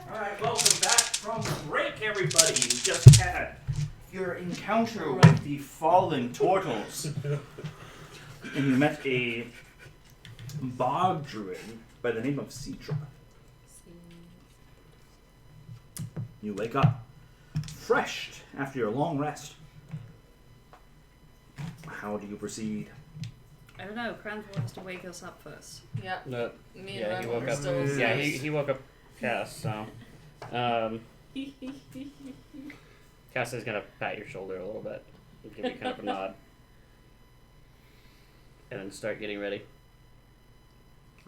Alright, welcome back from break, everybody. You just had your encounter with the fallen turtles. And you met a bog druid by the name of Citra. You wake up refreshed after your long rest. How do you proceed? I don't know. Cranford has to wake us up first. Yeah. No, Me yeah, and he Ren woke were up. still Yeah, asleep. he woke up Cass, so. Cass is gonna pat your shoulder a little bit and give you kind of a nod. And then start getting ready.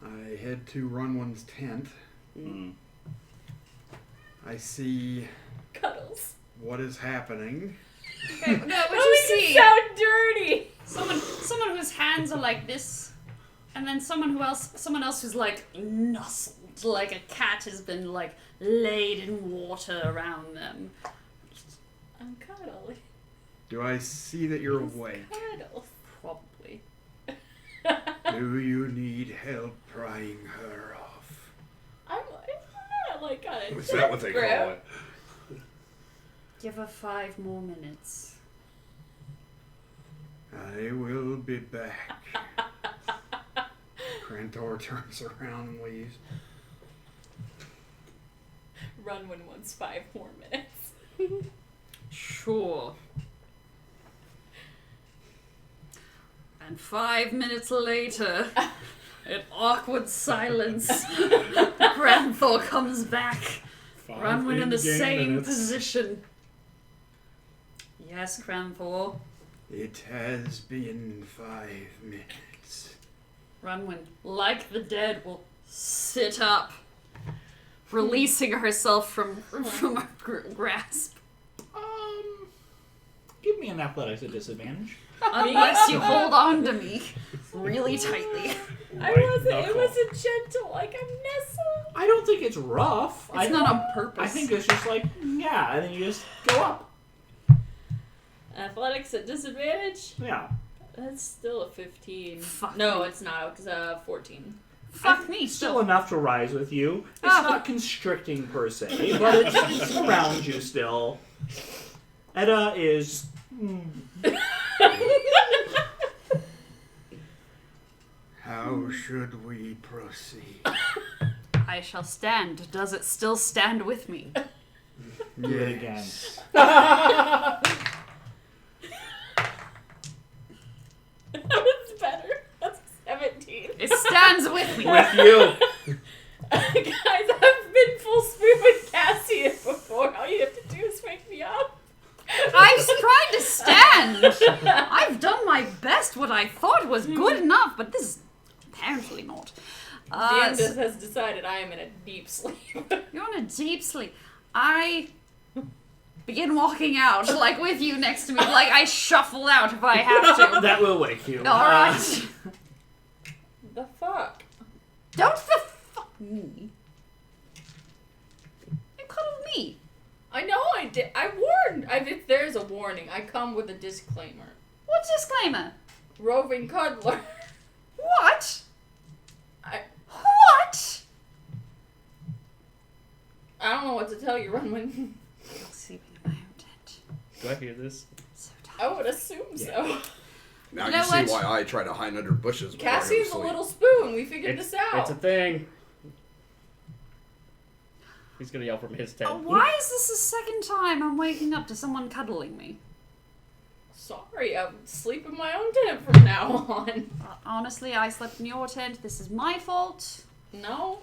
I head to Runwan's tent. Mm. I see Cuddles. what is happening. Okay, no, what Oh, you you see? sound dirty. Someone whose hands are like this, and then someone else who's like nuzzled, like a cat has been like laid in water around them. I'm cuddly. Do I see that you're awake? Cuddles. Probably. Do you need help prying her off? I'm like on a Is that what they grip. call it? Give her 5 more minutes. I will be back. Crantor turns around and leaves. Runwin wants 5 more minutes. Sure. And 5 minutes later, in awkward silence, Granthor comes back. Runwin in the same position. Yes, Cranthor. It has been 5 minutes. Runwin, like the dead, will sit up, releasing herself from her grasp. Give me an athletics at disadvantage. Unless you hold on to me really tightly. It wasn't gentle, like a nestle. I don't think it's rough. It's not on purpose. I think it's just like, yeah, and then you just go up. Athletics at disadvantage? Yeah. That's still a 15. Fuck no, me. it's not. It's 14. Fuck me, Still still. enough to rise with you. It's Ah. not constricting per se, but it's around you still. Edda is... How should we proceed? I shall stand. Does it still stand with me? Do it again. That's better. That's a 17. It stands with me. With you. Guys, I've been full spoon with Cassian before. All you have to do is wake me up. I've tried to stand. I've done my best. What I thought was good enough, but this is apparently not. Dandis has decided I am in a deep sleep. You're in a deep sleep. I begin walking out, like with you next to me, like I shuffle out if I have to. That will wake you. Alright. The fuck? Don't the fuck me. You cuddled me. I know I did. I warned. If there's a warning, I come with a disclaimer. What disclaimer? Roving cuddler. What? I don't know what to tell you, Runwin. You're sleeping in my own tent. Do I hear this? So I tired. would assume so. Now You you know see what? why I try to hide under bushes. before I go to Cassie's a sleep. little spoon. We figured this out. It's a thing. He's gonna yell from his tent. Why is this the second time I'm waking up to someone cuddling me? Sorry, I would sleep in my own tent from now on. Honestly, I slept in your tent. This is my fault. No,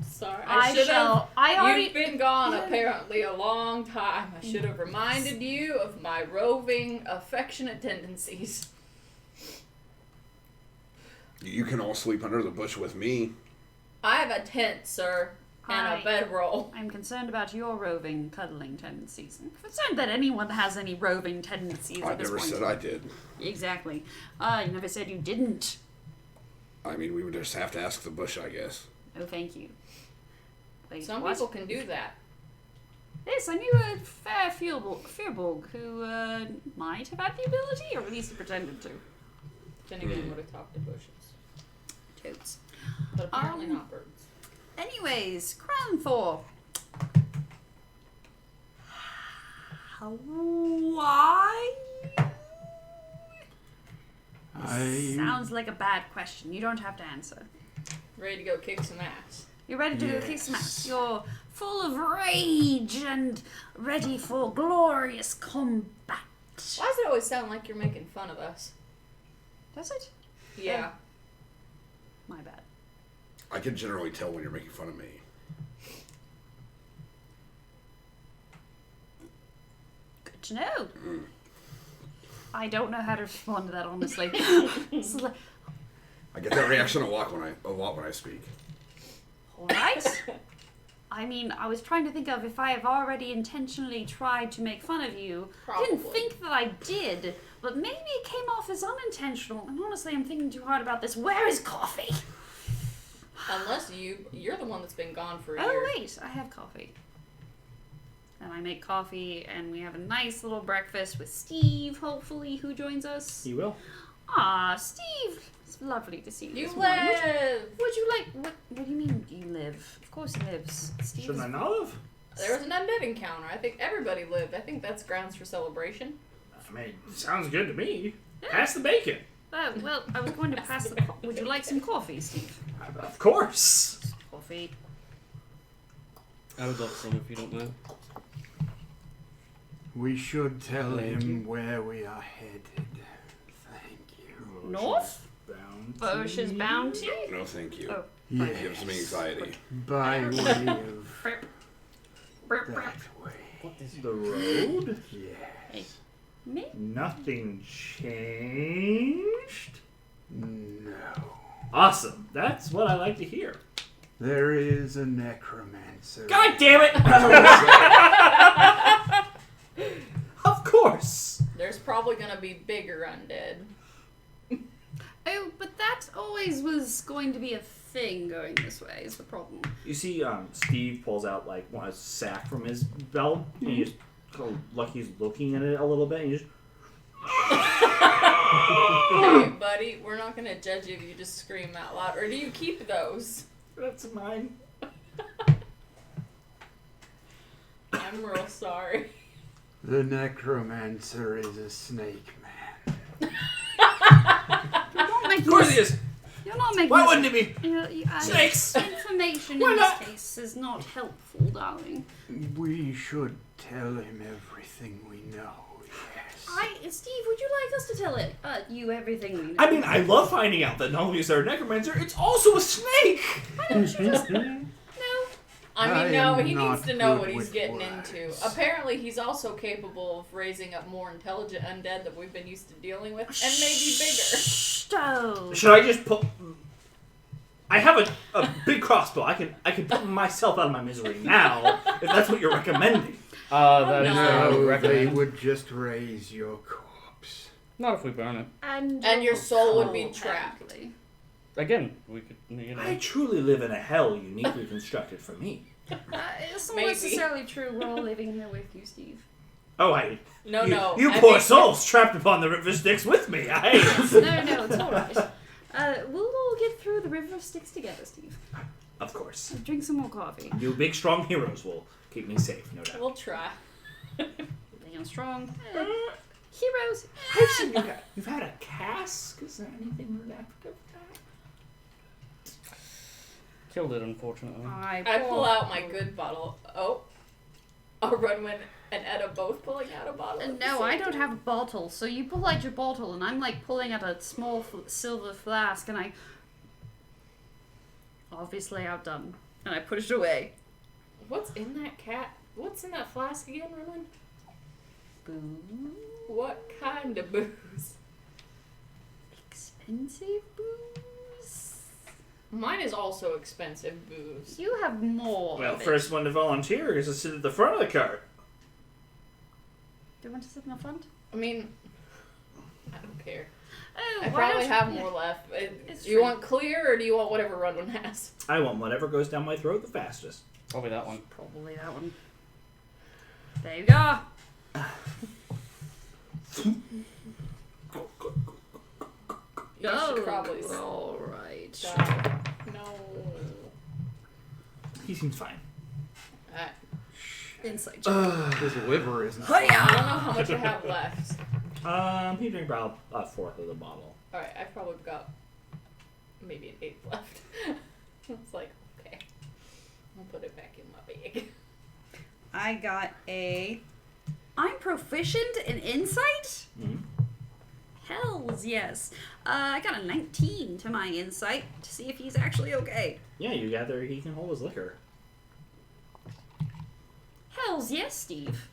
sorry. I should have. shall. I already. You've been gone apparently a long time. I should have reminded you of my roving, affectionate tendencies. You can all sleep under the bush with me. I have a tent, sir, and Hi. a bedroll. I'm concerned about your roving, cuddling tendencies. I'm concerned that anyone has any roving tendencies I at this never point. said I did. Exactly. You never said you didn't. I mean, we would just have to ask the bush, I guess. Oh, thank you. Wait, Some what? people can do that. Yes, I knew a fair Fearbolg who might have had the ability, or at least pretended to. Then again, would have talked to bushes. Totes. But apparently not birds. Anyways, Cranthor, Why? Sounds like a bad question. You don't have to answer. Ready to go kick some ass. You're ready to go kick some ass. Yes. You're full of rage and ready for glorious combat. Why does it always sound like you're making fun of us? Does it? Yeah. My bad. I can generally tell when you're making fun of me. Good to know. I don't know how to respond to that, honestly. It's like, I get that reaction a lot when I speak. alright. I mean, I was trying to think of if I have already intentionally tried to make fun of you. I didn't Probably. think that I did, but maybe it came off as unintentional. And honestly, I'm thinking too hard about this. Where is coffee? Unless you're the one that's been gone for a Oh, year. wait, I have coffee. And I make coffee, and we have a nice little breakfast with Steve, hopefully, who joins us. You will. Ah, Steve! It's lovely to see you. You this morning. live! Would you like. What do you mean you live? Of course he lives. Steve. Shouldn't I know of? There was an undead encounter. I think everybody lived. I think that's grounds for celebration. I mean, sounds good to me. Pass the bacon. Well, I was going to pass the. Would you like some coffee, Steve? Of course. Coffee. I would love some if you don't mind. We should tell Thank him you. where we are headed. Thank you. North? Bound. Bosch's bounty? No, thank you. Oh. It gives me anxiety. By way of Burp. Burp, burp. that way. What is The road? Yes. Me? Nothing changed? No. Awesome. That's what I like to hear. There is a necromancer. God damn it! Of course. There's probably gonna be bigger undead. Oh, but that always was going to be a thing going this way, is the problem. You see, Steve pulls out like a sack from his belt, and he just like he's looking at it a little bit, and he just Hey, buddy, we're not gonna judge you if you just scream out loud. Or do you keep those? that's mine. I'm real sorry. The necromancer is a snake man. You're not making Of course this- he is. You're not making Why this- wouldn't it be? Snakes! Information Why in not? this case is not helpful, darling. We should tell him everything we know. Yes. Steve, would you like us to tell you everything we know? I mean, I love finding out that not only is there a necromancer, it's also a snake. No. I I mean, no, am he needs not to know good what he's with getting words. into. Apparently, he's also capable of raising up more intelligent undead that we've been used to dealing with, and maybe bigger. Stove. Should I just put? I have a big crossbow. I can put myself out of my misery now if that's what you're recommending. That is No. what I would No, they recommend. would just raise your corpse. Not if we burn it. And your soul would be trapped. Exactly. Again, we could, you know. I truly live in a hell uniquely constructed for me. It's not Maybe. necessarily true. We're all living here with you, Steve. Oh, No, you I poor think- souls trapped upon the river Styx with me. No, it's all right. We'll all get through the river of Styx together, Steve. Of course. Drink some more coffee. You big strong heroes will keep me safe, no doubt. We'll try. Being strong. Heroes. I've seen you've had a cask. Is there anything related to that? Killed it, unfortunately. I pull out my good bottle. Oh. Are Runwin and Etta both pulling out a bottle? at the No, same I don't time? have a bottle. So you pull out your bottle, and I'm like pulling out a small silver flask, and I obviously outdone, and I put it away. What's in that cat? What's in that flask again, Runwin? Booze. What kind of booze? Expensive booze. Mine is also expensive booze. You have more. Well, of it. first one to volunteer is to sit at the front of the cart. Do you want to sit in the front? I mean, I don't care. Oh, I why probably don't have you- more left. It's Do you true. want clear or do you want whatever Runwin has? I want whatever goes down my throat the fastest. Probably that one. Probably that one. There you go. You should probably all right. stop. No. He seems fine. Alright. Insight. This liver isn't. I don't know how much I have left. You drink about a fourth of the bottle. Alright, I've probably got maybe an eighth left. It's like, okay. I'll put it back in my bag. I got a. I'm proficient in insight? Mm-hmm. Hells yes. I got a 19 to my insight to see if he's actually okay. Yeah, you gather he can hold his liquor. Hells yes, Steve.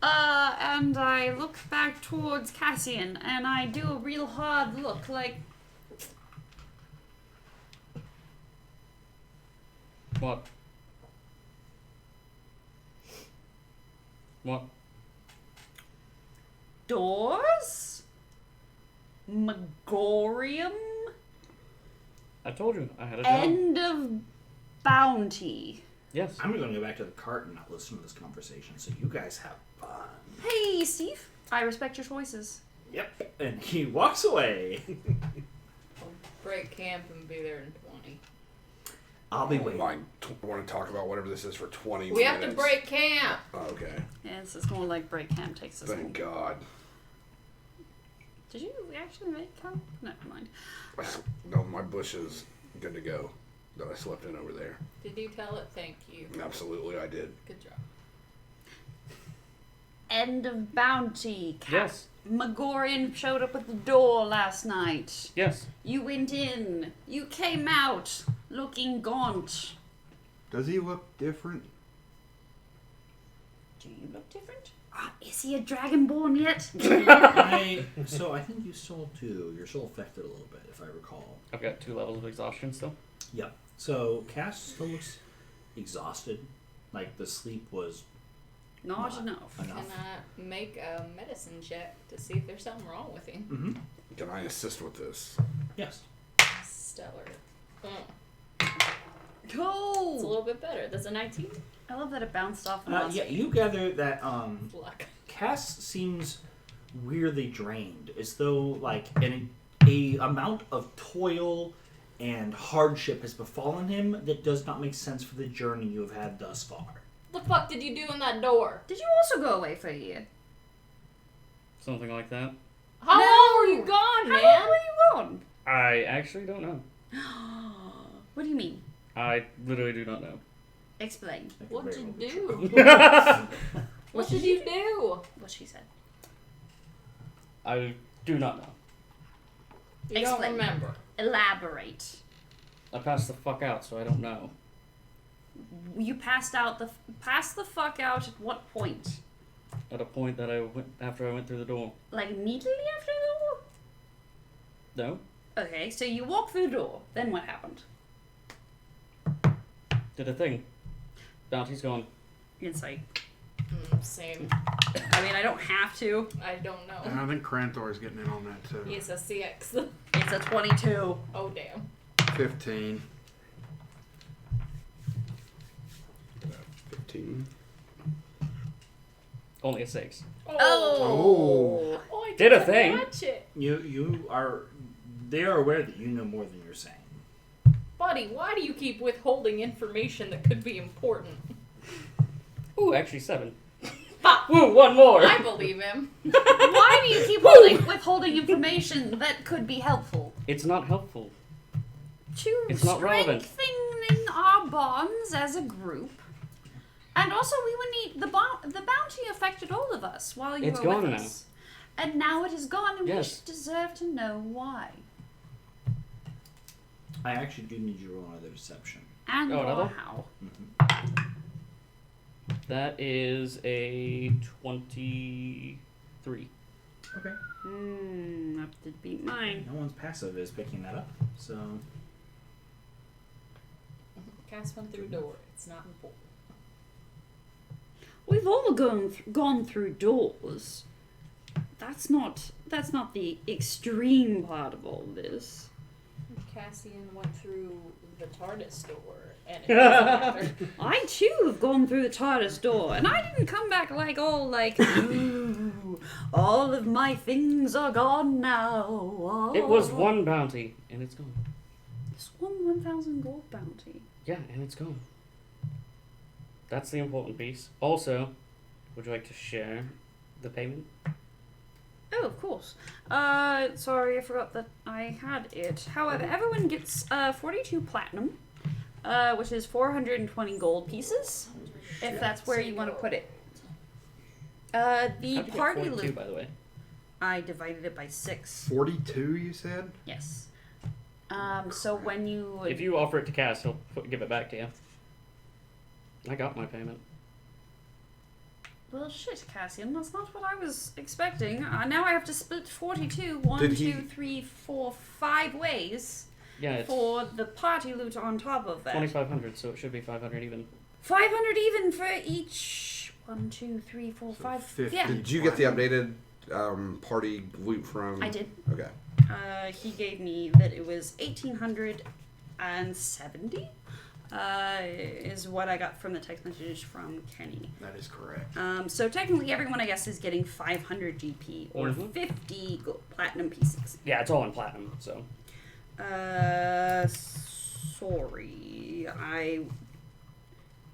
And I look back towards Cassian and I do a real hard look like. What? What? Doors? Megorium? I told you I had a job. End of bounty. Yes. I'm going to go back to the cart and not listen to this conversation, so you guys have fun. Hey, Steve. I respect your choices. Yep. And he walks away. I'll break camp and be there in 20. I'll be waiting. I want to talk about whatever this is for 20 We minutes. have to break camp! Oh, okay. Yeah, this is more like break camp takes us Thank God. Did you actually make camp? Never mind. No, my bush is good to go that I slept in over there. Did you tell it? Thank you. Absolutely, I did. Good job. End of bounty. Yes. Megorian showed up at the door last night. Yes. You went in. You came out looking gaunt. Does he look different? Do you look different? Is he a dragonborn yet? So I think you still do. You're still affected a little bit, if I recall. I've got 2 levels of exhaustion still. Yep. So Cass still looks exhausted. Like the sleep was Not enough. Can I make a medicine check to see if there's something wrong with him? Mm-hmm. Can I assist with this? Yes. Stellar. Cool. It's a little bit better. That's a 19. I love that it bounced off. the Yeah, you gather that Luck. Cass seems weirdly drained, as though like a amount of toil and hardship has befallen him that does not make sense for the journey you have had thus far. What the fuck did you do in that door? Did you also go away for a year? Something like that. How No. long were you gone, How man? long were you gone? I actually don't know. What do you mean? I literally do not know. Explain. That could What'd very you well be do? true. What did you do? What she said. I do not know. You Explain. don't remember. Elaborate. I passed the fuck out, so I don't know. You passed the fuck out at what point? At a point that I went after I went through the door. Like immediately after the door? No. Okay, so you walk through the door. Then what happened? Did a thing. Bounty's gone. Insight. Same. I mean, I don't have to. I don't And know. I think Cranthor's getting in on that too. He's a CX. It's a 22. Oh, damn. 15. 15. Only a 6. Oh. Oh, I Did a didn't thing. watch it. They are aware that you know more than you're saying. Buddy, why do you keep withholding information that could be important? Ooh, actually 7. Ha! Woo, 1 more! I believe him. Why do you keep withholding information that could be helpful? It's not helpful. To It's not relevant. strengthening our bonds as a group. And also, we would need the bounty affected all of us while you It's were with gone us. And now it is gone, and we Yes. should deserve to know why. I actually do need you to roll another deception. And Oh, or another? how. That is a 23. Okay. That did beat mine. No one's passive is picking that up, so Cass went through a door. It's not important. We've all gone through doors. That's not the extreme part of all this. Cassian went through the TARDIS door, and it doesn't matter. I too have gone through the TARDIS door, and I didn't come back ooh, all of my things are gone now. It was 1 bounty, and it's gone. It's 1,000 gold bounty. Yeah, and it's gone. That's the important piece. Also, would you like to share the payment? Oh, of course. Sorry, I forgot that I had it. However, everyone gets 42 platinum, which is 420 gold pieces, if that's where you want to put it. The How'd you get party 42, loot. by the way. I divided it by 6. 42, you said? Yes. So when you If you offer it to Cass, he'll give it back to you. I got my payment. well, shit, Cassian, that's not what I was expecting. Now I have to split 42, 1, Did he- 2, 3, 4, 5 ways Yeah, it's for the party loot on top of that. 2,500, so it should be 500 even. 500 even for each. 1, 2, 3, 4, 5. 50. Yeah. Did you get the updated party loot from? I did. Okay. He gave me that it was 1,870. Is what I got from the text message from Kenny. That is correct. So technically, everyone I guess is getting 500 GP or Mhm. 50 platinum pieces. Yeah, it's all in platinum, so. Sorry, I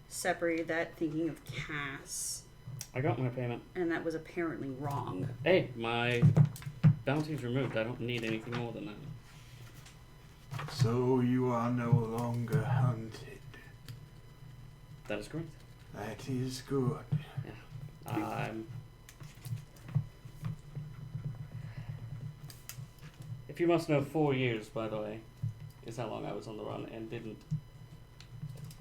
separated that thinking of Cass, I got my payment. and that was apparently wrong. Hey, my bounty's removed. I don't need anything more than that. So you are no longer hunted. That is correct. That is good. If you must know, 4 years, by the way, is how long I was on the run and didn't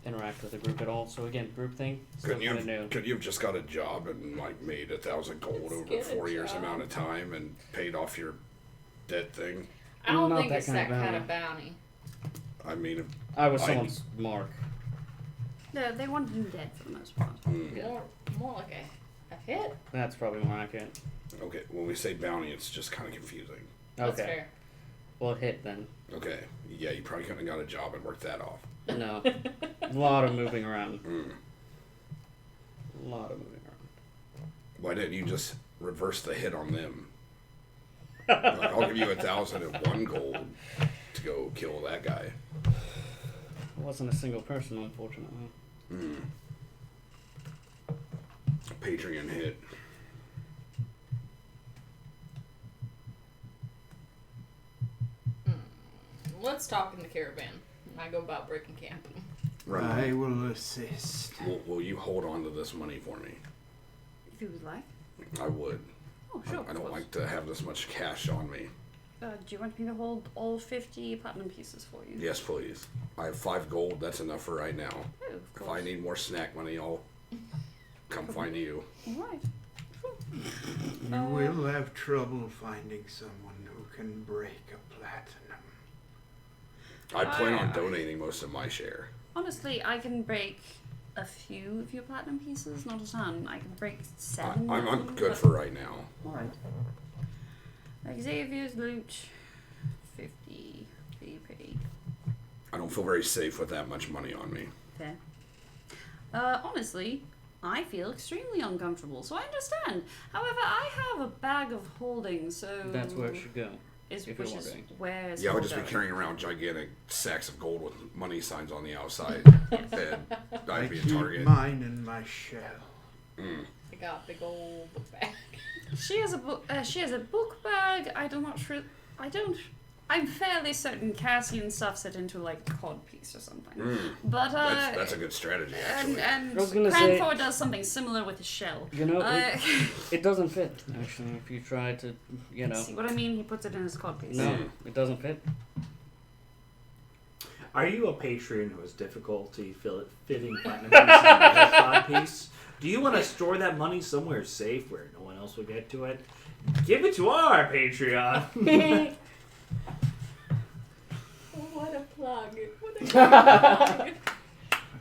interact with the group at all. So again, group thing, still kind of new. Could you have just got a job and like made 1,000 gold Let's over get a 4 years job. amount of time and paid off your debt thing? I don't Not think that it's kind that of kind of bounty. I mean, I was I- someone's mark. No, they wanted him dead for the most part. More like a hit. That's probably more accurate. okay, when we say bounty, it's just kind of confusing. That's Okay. fair. Well, hit then. Okay, yeah, you probably couldn't have got a job and worked that off. No. A lot of moving around. Mm. A lot of moving around. Why didn't you just reverse the hit on them? Like, I'll give you 1,001 gold to go kill that guy. It wasn't a single person, unfortunately. Mm. Patreon hit. Let's talk in the caravan. I go about breaking camp. I will assist. Will you hold on to this money for me? If you would like. I would. Oh, sure. I of don't course. like to have this much cash on me. Do you want me to hold all 50 platinum pieces for you? Yes, please. I have 5 gold. That's enough for right now. Oh, of If I course. need more snack money, I'll come find you. Alright. You will have trouble finding someone who can break a platinum. I plan on donating most of my share. Honestly, I can break a few of your platinum pieces, not a ton. I can break 7. I'm good for right now. Alright. Xavier's loot, 50 BP. I don't feel very safe with that much money on me. Fair. Honestly, I feel extremely uncomfortable, so I understand. However, I have a bag of holding, so That's where it should go. is if you're which is wondering. where it's Yeah, I would all just be going. carrying around gigantic sacks of gold with money signs on the outside. And I I'd be a keep target. mine in my shell. Mm. I got a big old book bag. She has a book. She has a book bag. I'm not sure. I'm fairly certain Cassian stuffs it into like a cod piece or something. Mm. But That's a good strategy, actually. and I was gonna say- Cranthor does something similar with his shell. You know, Uh, it doesn't fit, actually, if you try to, you know. see what I mean? He puts it in his cod piece. No, it doesn't fit. Are you a patron who has difficulty fitting platinum pieces in a cod piece? Do you want to store that money somewhere safe where no one else will get to it? Give it to our Patreon. Oh, what a plug. What a plug.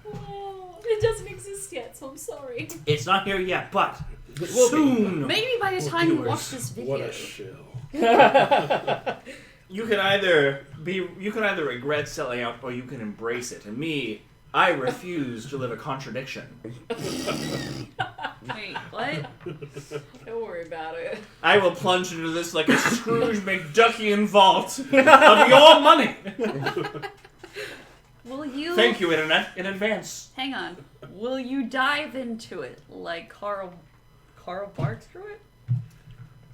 Oh, it doesn't exist yet, so I'm sorry. It's not here yet, but soon. Maybe by the time you watch this video. What a shill. You can either regret selling out or you can embrace it. And me, I refuse to live a contradiction. Wait, what? Don't worry about it. I will plunge into this like a Scrooge McDuckian vault of your money. Will you? Thank you, Internet, in advance. Hang on. Will you dive into it like Carl barks through it?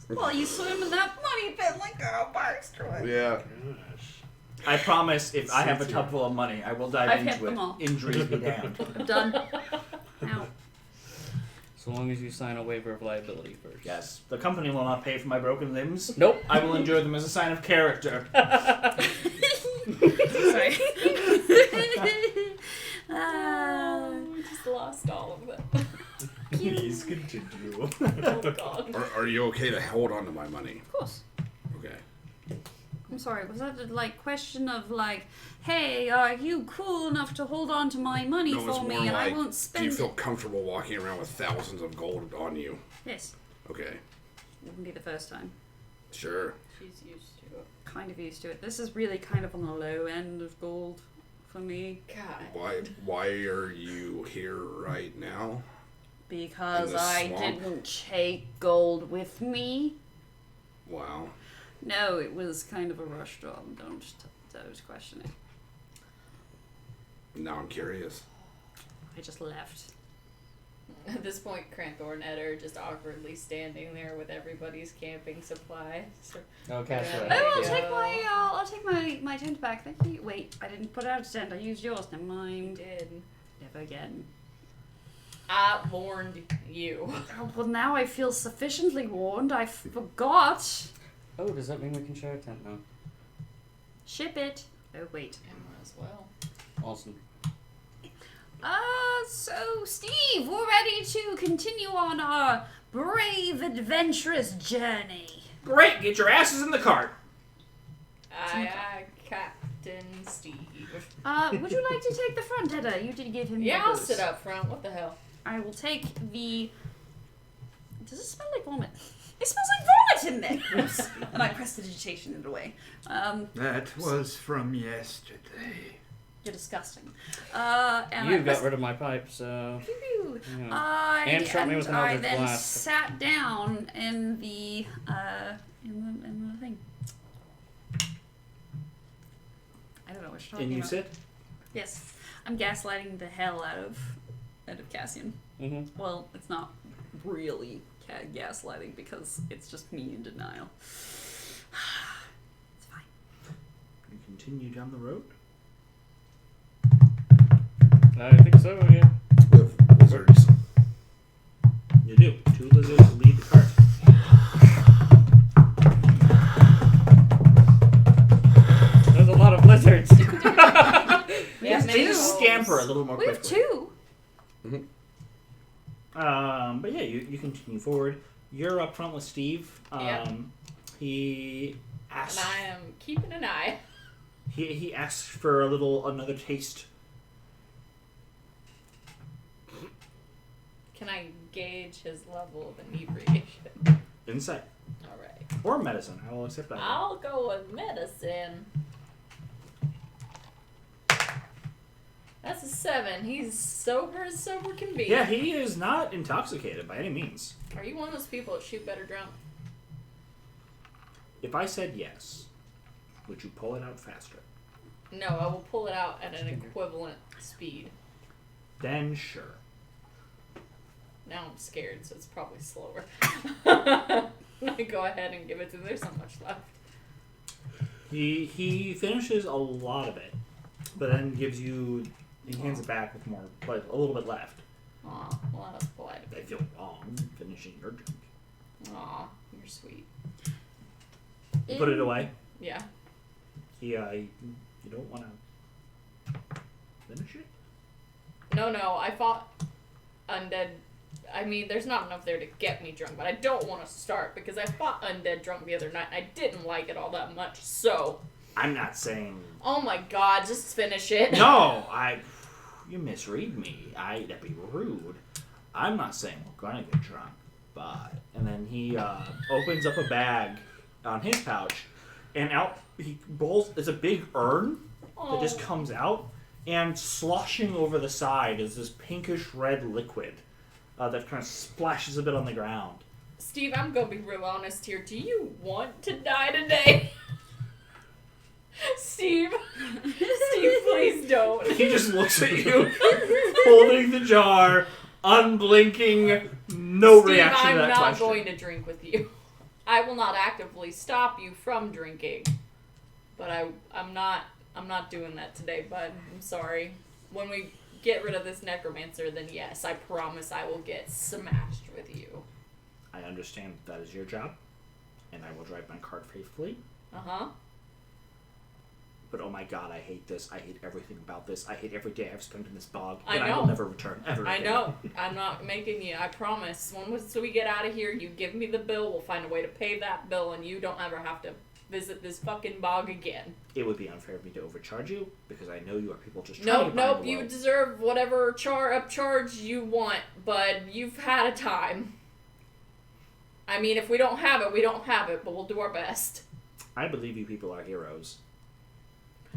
Well, you swim in that money pit like Carl barks through it. Yeah. Gosh. I promise if I have a tub full of money, I will dive I've hit into them it. all. Injuries be damned. I'm done. Ow. So long as you sign a waiver of liability first. Yes, the company will not pay for my broken limbs. Nope. I will endure them as a sign of character. Sorry. We just lost all of them. Please continue. Oh god. Are you okay to hold on to my money? Of course. Okay. I'm sorry, was that a question of hey, are you cool enough to hold on to my money No, it's for me more and I like, won't do spend you feel it? comfortable walking around with thousands of gold on you? Yes, Okay. wouldn't be the first time. Sure. She's used to it. Kind of used to it. This is really kind of on the low end of gold for me God. Why are you here right now? because In the I swamp? didn't take gold with me. Wow. No, it was kind of a rush job. Don't question it. Now I'm curious. I just left. At this point, Cranthor and Ed are just awkwardly standing there with everybody's camping supplies. Oh, cash Yeah. away. Oh, I'll Yeah. take my tent back. Thank you. Wait, I didn't put out a tent. I used yours. Never You mind. did. Never again. I warned you. Oh, well, now I feel sufficiently warned. I forgot. Oh, does that mean we can share a tent now? Ship it. Oh, wait. Emma as well. Awesome. So, Steve, we're ready to continue on our brave, adventurous journey. Great, get your asses in the cart. Aye, Captain Steve. Would you like to take the front, Edda? You did give him Yeah, the I'll boost. sit up front. What the hell? I will take the... Does it smell like vomit? It smells like vomit in there! Oops. And I prestidigitation it away. That was from yesterday. You're disgusting. And You I got rid of my pipe, so. Pew-pew. Yeah. And shot me with an I Eldritch then Blast. sat down in the in the thing. I don't know what you're talking And you about. sit? Yes, I'm gaslighting the hell out of Cassian. Mm-hmm. Well, it's not really gaslighting because it's just me in denial. It's fine. You continue down the road. I think so, yeah. With lizards. You do. 2 lizards lead the cart. There's a lot of lizards. Yeah, They just mangoes. scamper a little more We quickly. have 2. But yeah, you continue forward. You're up front with Steve. Yep. He And asks. I am keeping an eye. He asks for another taste. Can I gauge his level of inebriation? Insight Alright. or medicine. I will accept that. I'll go with medicine. That's a 7. He's sober as sober can be. Yeah, he is not intoxicated by any means. Are you one of those people that shoot better drunk? If I said yes, would you pull it out faster? No, I will pull it out at an equivalent speed. Then sure. Now I'm scared, so it's probably slower. I go ahead and give it to him. There's not much left. He finishes a lot of it, but then gives you. He hands it back with more, but a little bit left. Aw, well, that was polite of I you. feel wrong finishing your drink. Aw, you're sweet. Put it away. Yeah. You don't want to finish it. No, I fought undead. I mean, there's not enough there to get me drunk, but I don't want to start because I fought undead drunk the other night. And I didn't like it all that much, so. I'm not saying. Oh my god, just finish it. No, you misread me. That'd be rude. I'm not saying we're gonna get drunk, but and then he opens up a bag on his pouch, and out he bowls. It's a big urn that just comes out, and sloshing over the side is this pinkish red liquid that kind of splashes a bit on the ground. Steve, I'm gonna be real honest here. Do you want to die today? Steve, please don't. He just looks at you, holding the jar, unblinking, no Steve, reaction I'm to that not question. going to drink with you. I will not actively stop you from drinking, but I'm not doing that today, bud. I'm sorry. When we get rid of this necromancer, then yes, I promise I will get smashed with you. I understand that is your job, and I will drive my cart faithfully. Uh-huh. But oh my god, I hate this. I hate everything about this. I hate every day I've spent in this bog. I And I will know. never return, ever I again. know. I'm not making you. I promise. Once we get out of here, you give me the bill. We'll find a way to pay that bill, and you don't ever have to visit this fucking bog again. It would be unfair of me to overcharge you, because I know you are people just trying to buy Nope. the You world. deserve whatever upcharge you want, bud. You've had a time. I mean, if we don't have it, we don't have it, but we'll do our best. I believe you people are heroes.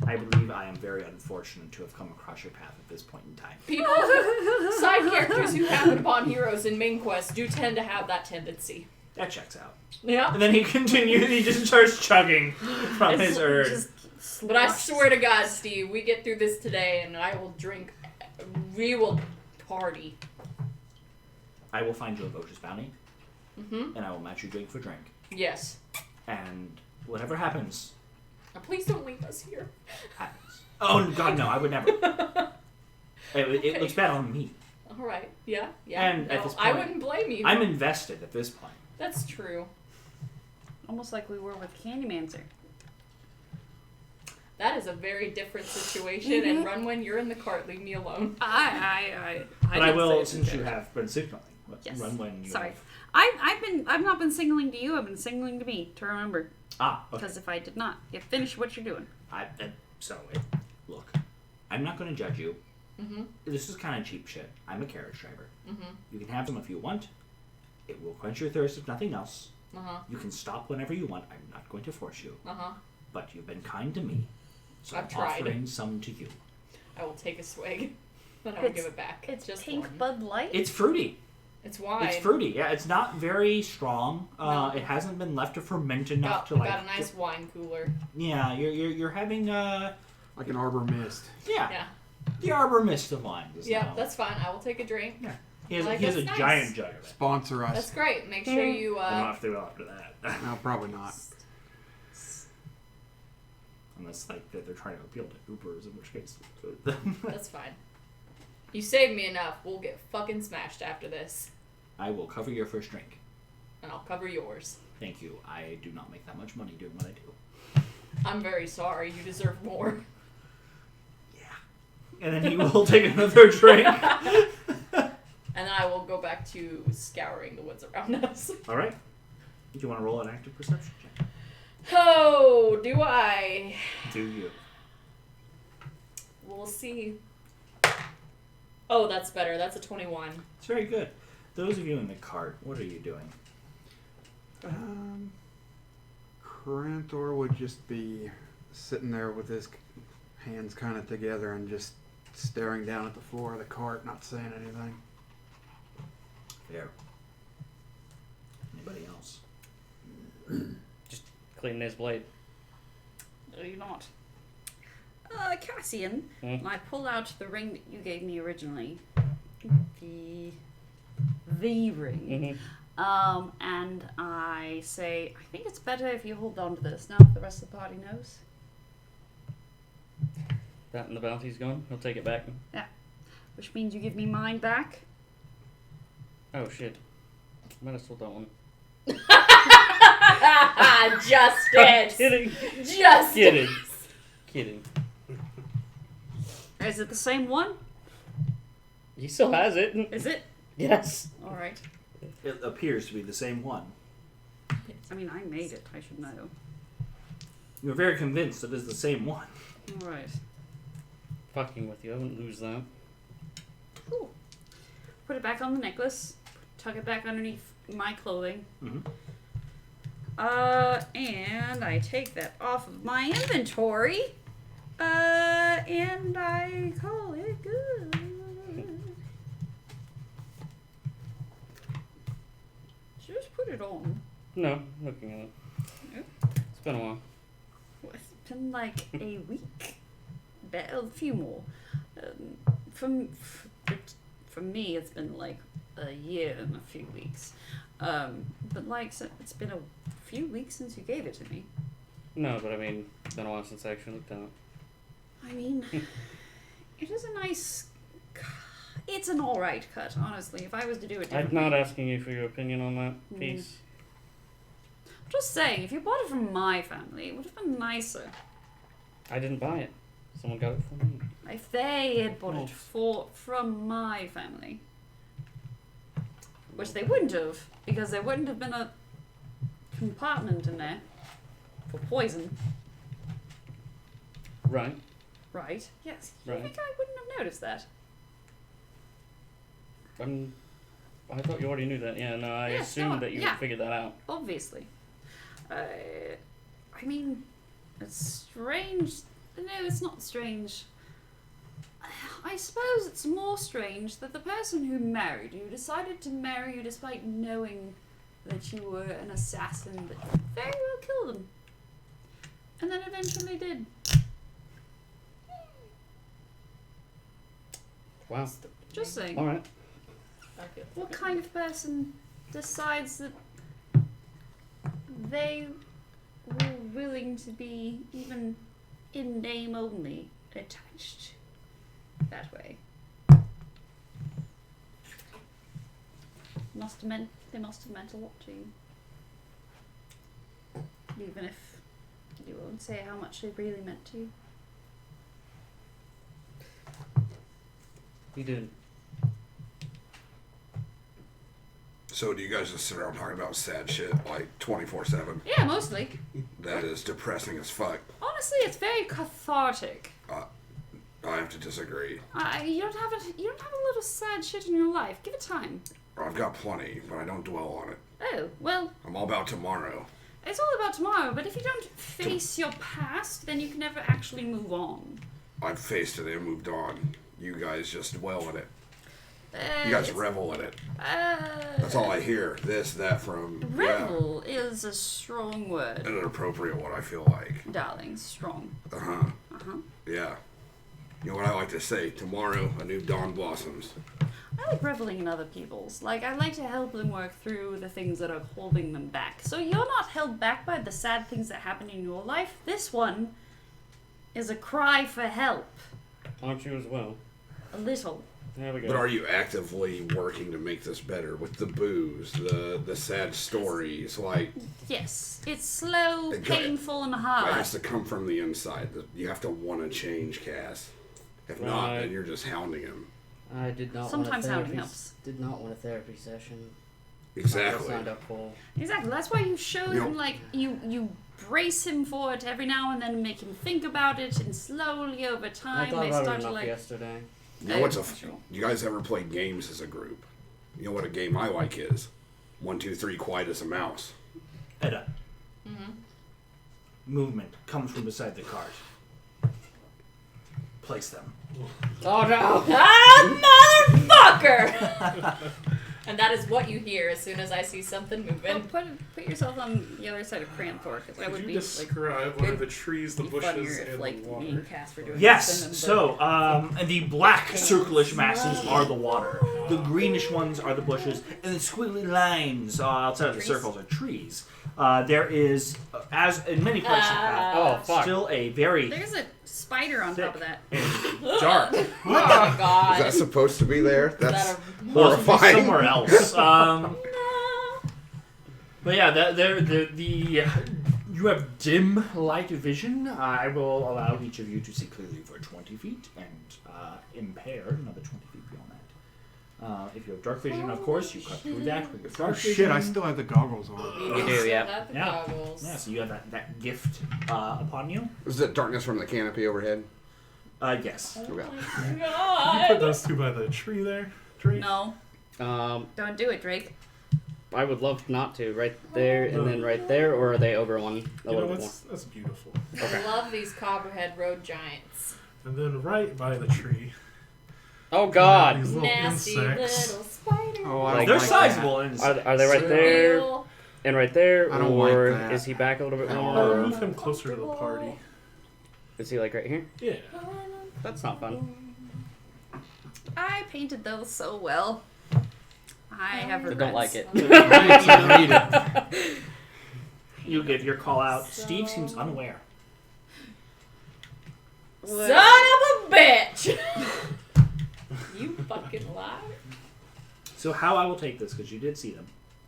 I believe I am very unfortunate to have come across your path at this point in time. People, side characters who happen upon heroes in main quests do tend to have that tendency. That checks out. Yeah. And then he continues, he just starts chugging from his urn. But I swear to God, Steve, we get through this today and I will drink. We will party. I will find you a Votious bounty, Mm-hmm. and I will match you drink for drink. Yes. And whatever happens, Now, please don't leave us here. happens. Oh, God, no, I would never. It Okay. looks bad on me. All right. Yeah. And no, at this I point, wouldn't blame you. I'm invested at this point. That's true. Almost like we were with Candymancer. That is a very different situation. And Runwin, you're in the cart. Leave me alone. But I will, didn't say since you it. have been signaling. Yes. Run when you Sorry. have. I've not been signaling to you. I've been signaling to me to remember. Ah, okay. Because if I did not, you finish what you're doing. Look, I'm not going to judge you. Mm-hmm. This is kind of cheap shit. I'm a carriage driver. Mm-hmm. You can have them if you want. It will quench your thirst if nothing else. Uh-huh. You can stop whenever you want. I'm not going to force you. Uh-huh. But you've been kind to me. So I've I'm tried. offering some to you. I will take a swig. Then I will It's- give it back. It's just pink one. Bud Light. It's fruity. It's wine. It's fruity. Yeah, it's not very strong. No. It hasn't been left to ferment enough Got, to like. got a nice wine cooler. Yeah, you're having Like an arbor mist. Yeah. the Arbor Mist of wines. Yeah, that's fine. I will take a drink. He has, Like, he has a that's nice. giant jug of it. Sponsor us. That's great. Make sure you I don't have to go after that. No, probably not. Unless like they're trying to appeal to Ubers, in which case. That's fine. You saved me enough. We'll get fucking smashed after this. I will cover your first drink. And I'll cover yours. Thank you. I do not make that much money doing what I do. I'm very sorry. You deserve more. And then he will take another drink. And then I will go back to scouring the woods around us. All right. Do you want to roll an active perception check? Oh, do I? Do you? We'll see. Oh, that's better. That's a 21. It's very good. Those of you in the cart, what are you doing? Cranthor would just be sitting there with his hands kind of together and just staring down at the floor of the cart, not saying anything. Fair. Anybody else? Cleaning his blade. No, you're not. Cassian, I pull out the ring that you gave me originally. The ring. Mm-hmm. And I say, I think it's better if you hold on to this now if the rest of the party knows. That and the bounty's gone. He'll take it back. Which means you give me mine back. Oh shit. I might have sold that one. Justice! Kidding. Justice! Kidding. Kidding. Is it the same one? He still has it. Is it? Yes. Alright. It appears to be the same one. I mean, I made it. I should know. You're very convinced it is the same one. Alright. Fucking with you. I wouldn't lose that. Cool. Put it back on the necklace. Tuck it back underneath my clothing. Mhm. And I take that off of my inventory. And I call it good. Just put it on. No, looking at it. Nope. It's been a while. What? been like a week, a few more. From me, it's been like a year and a few weeks. But like it's been a few weeks since you gave it to me. No, but I mean, it's been a while since I actually looked at it. I mean, it is a nice. It's an alright cut, honestly. If I was to do it I'm differently. not asking you for your opinion on that piece. I'm just saying, if you bought it from my family, it would have been nicer. I didn't buy it. Someone got it for me. If they had bought Oh. it from my family. Which they wouldn't have, because there wouldn't have been a compartment in there for poison, Right. right? Yes. You Right. think I wouldn't have noticed that? I thought you already knew that. Yeah, no, I Yes, assumed no, that you yeah. would figure that out. Obviously. I mean, it's strange. No, it's not strange. I suppose it's more strange that the person who married you decided to marry you despite knowing that you were an assassin that could very well kill them. And then eventually did. Wow. Just saying. All right. What kind of person decides that they were willing to be, even in name only, attached that way? They must have meant a lot to you. Even if you won't say how much they really meant to you. You did. So do you guys just sit around talking about sad shit like 24/7? Yeah, mostly. That is depressing as fuck. Honestly, it's very cathartic. I have to disagree. You don't have a little sad shit in your life. Give it time. I've got plenty, but I don't dwell on it. Oh, well, I'm all about tomorrow. it's all about tomorrow, but if you don't face your past, then you can never actually move on. I've faced it and moved on. You guys just dwell in it. You guys revel in it. That's all I hear. This, that from... Revel is a strong word, Yeah, inappropriate what I feel like. darling. Strong. Uh-huh. Uh-huh. Yeah. You know what I like to say? Tomorrow, a new dawn blossoms. I like reveling in other people's. Like, I like to help them work through the things that are holding them back. So you're not held back by the sad things that happen in your life. This one is a cry for help. Aren't you as well? A little. There we go. But are you actively working to make this better with the booze, the sad stories? Like, Yes. It's slow, It- painful, and that hard. has to come from the inside. You have to want to change, Cass. If not, Right. then you're just hounding him. I did not Sometimes want a hounding therapy. helps. Did not want a therapy session. I Exactly. signed up for. Exactly. That's why you show You him, know- like, you brace him for it every now and then, make him think about it, and slowly over I time thought they about it start to, enough like... yesterday. You know what's Sure. You guys ever play games as a group? You know what a game I like is? 1, 2, 3, quiet as a mouse. Edda. Mm-hmm. Movement comes from beside the cart. Place them. Oh no! Ah, motherfucker! And that is what you hear as soon as I see something Well, moving. put yourself on the other side of Cranthor, because that Could would you be, like, describe what are the trees, the be bushes, funnier if, and like, the me water? and Cass were doing this. Yes. and then So, the black circlish masses are the water. The greenish ones are the bushes, and the squiggly lines outside of the Trees. circles are trees. There is, as in many places, Oh, fuck. still a very There's a spider on top of that. dark. Oh my god. Is that supposed to be there? Is That's that a- horrifying. Somewhere else. No. But yeah, you have dim light vision. I will allow each of you to see clearly for 20 feet and impaired another 20 feet beyond that. If you have dark vision, of course, you cut through that with your Oh dark vision. shit, I still have the goggles on. You do, yeah. Have the Yeah. goggles. Yeah, so you have that gift upon you. Is it darkness from the canopy overhead? Yes. Oh Okay. my You put god. those two by the tree there, Drake? No, Um, don't do it, Drake. I would love not to. Right there and then right there, or are they over one? A You little know, bit more. that's beautiful. I love these copperhead road giants. And then right by the tree, Oh God! these little Nasty insects. little spiders. Oh, I Like- don't They're like sizable. And Are they right there Real. and right there, I don't or like that. is he back a little bit I don't more? Move him closer to the party. Is he like right here? Yeah. That's not fun. I painted those so well. I have I regrets. don't like it. Read it. You give your call out. Steve seems unaware. Son of a bitch! You fucking liar. So how I will take this, because you did see them,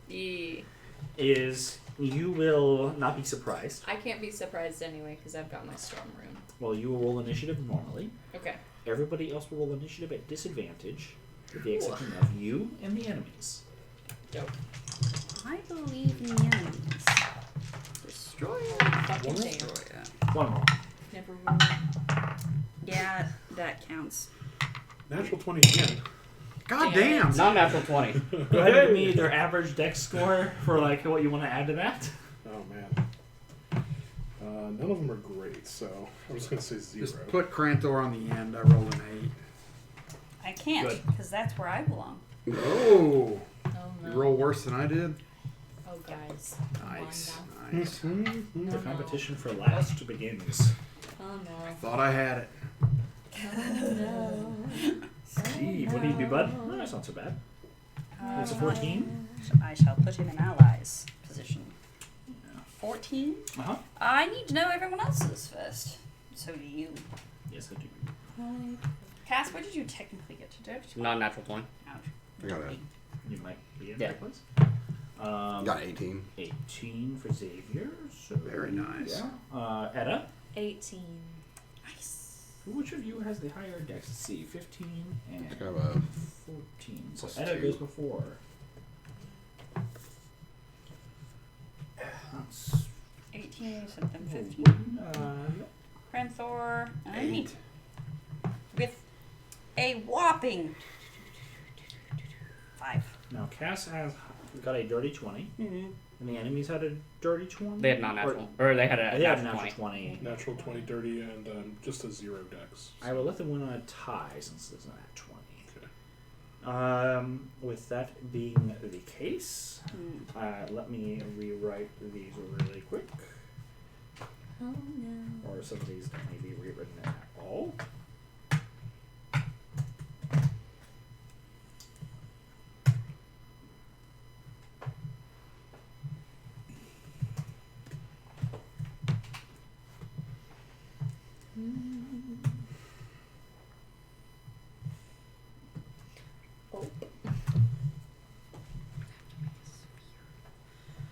Yeah. is you will not be surprised. I can't be surprised anyway because I've got my storm rune. Well, you will roll initiative normally. Okay. Everybody else will roll initiative at disadvantage, with the exception of you and the enemies. Dope. I believe in the enemies. Destroyer. Fucking damn. Destroyer. One more. Never rolled. Yeah, that counts. Natural 20 again. God Damn damn. Not natural 20. Go ahead and give me their average dex score for like what you want to add to that. Oh, man. None of them are great, so I'm just going to say 0. Just put Cranthor on the end. I rolled an I can't, Good. because that's where I belong. 8. Oh. Oh You no. roll worse than I did? Oh guys. Nice. Come Nice. The competition for last begins. on now. Oh Thought I had it. no. Steve, what do you do, bud? Oh, that's not so bad. It's a 14. I shall put him in allies position. 14? Uh-huh. I need to know everyone else's first. So do you. Yes, I do. Cass, what did you technically get to do? Not natural 20. Ouch. I got a, You might be in Yeah. that place. Um, got 18. 18 for Xavier. So Very nice. Yeah. Etta. 18. Nice. Which of you has the higher dex? Let's see. 15 and I have a 14. So plus Etta 2. goes before. That's 18 something, 15. 15. Cranthor. 8. With a whopping 5. Now Cass has got a dirty 20, Mm-hmm. and the enemies had a dirty 20. They had not natural. Or they had a They had a natural natural 20. 20. Natural 20 dirty and just a 0 dex. I will let them win on a tie since there's not a 20. Okay. With that being the case, let me rewrite these really quick. Oh no. Or some of these may be rewritten at all.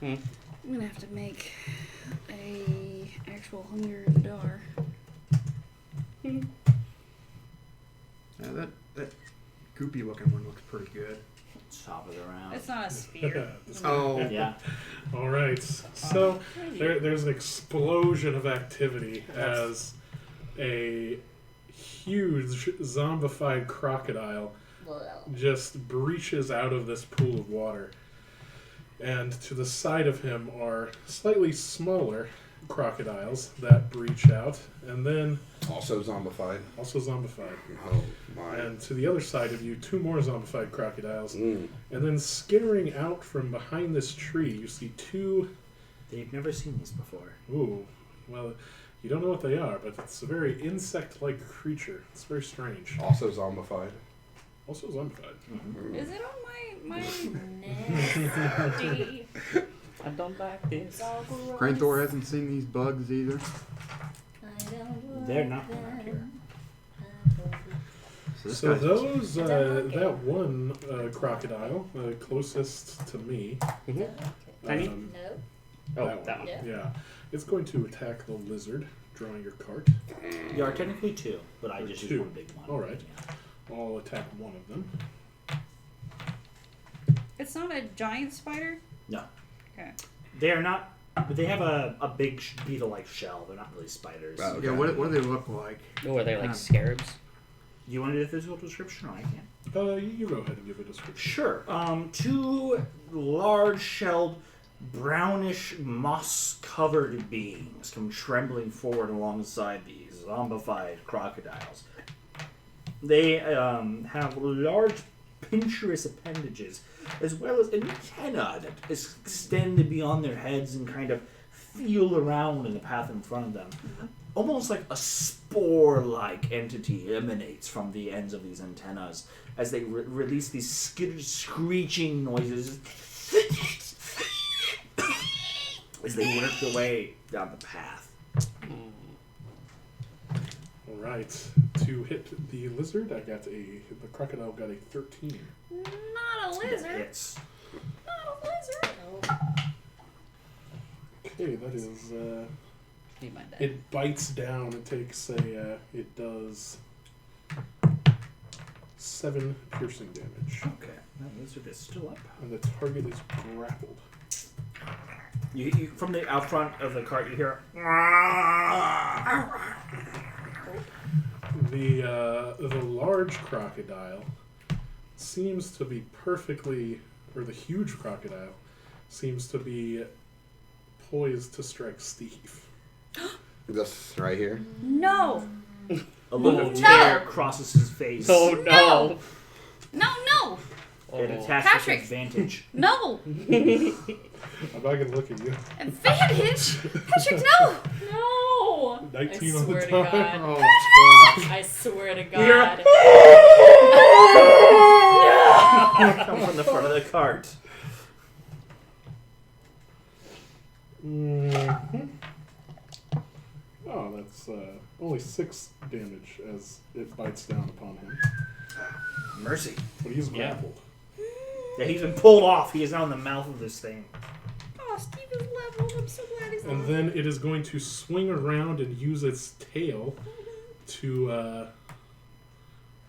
I'm gonna have to make a actual Hunger of the Dar. Yeah, that goopy looking one looks pretty good. Chop it around. It's not a sphere. Oh. Yeah. All right. So there's an explosion of activity as a huge zombified crocodile just breaches out of this pool of water. And to the side of him are slightly smaller crocodiles that breach out, and then Also zombified. also zombified. Oh my. And to the other side of you, 2 more zombified crocodiles. Mm. And then skittering out from behind this tree, you see 2. They've never seen these before. Ooh, well, you don't know what they are, but it's a very insect-like creature. It's very strange. Also zombified. Also zombified. Is it on my Nasty. I don't like this. Cranthor hasn't seen these bugs either. They're not from around here. This So guy's- those, that one crocodile, closest to me. Tiny? um, No. Oh, that that one. one. Yeah. It's going to attack the lizard, drawing your cart. You are technically 2, but I Or just 2. used one big one. All right. Yeah. I'll attack one of them. It's not a giant spider? No. Okay. They are not. But they have a big beetle-like shell. They're not really spiders. Oh, Yeah, what do they look like? Oh, are they like Um, scarabs? Do you want to do the physical description, or I can? You go ahead and give a description. Sure. 2 large-shelled, brownish, moss-covered beings come trembling forward alongside these zombified crocodiles. They have large, pincherous appendages, as well as antennae that extend beyond their heads and kind of feel around in the path in front of them. almost like a spore-like entity emanates from the ends of these antennas as they release these screeching noises as they work their way down the path. All right. To hit the lizard, the crocodile got a 13. Not a lizard. Hits. Not a lizard. Okay, that is. He might die. It bites down. It takes a. It does 7 piercing damage, Okay, that lizard is still up. and the target is grappled. You from the out front of the cart, you hear. The large crocodile seems to be perfectly, or the huge crocodile seems to be poised to strike Steve. This right here. No. A little No! tear crosses his face. Oh no! No, no, It Oh. attacks with Patrick. advantage. no. I'm not gonna look at you. Advantage? Patrick, no. No! 19 I on the swear to die. God. Oh, fuck. I swear to You hear God. Come from the front of the cart. Mhm. Oh, that's only 6 damage as it bites down upon him. Mercy. But he's Yeah. grappled. Yeah, he's been pulled off. He is now in the mouth of this thing. Oh, Steve is leveled. I'm so glad he's And then it is going to swing around and use its tail to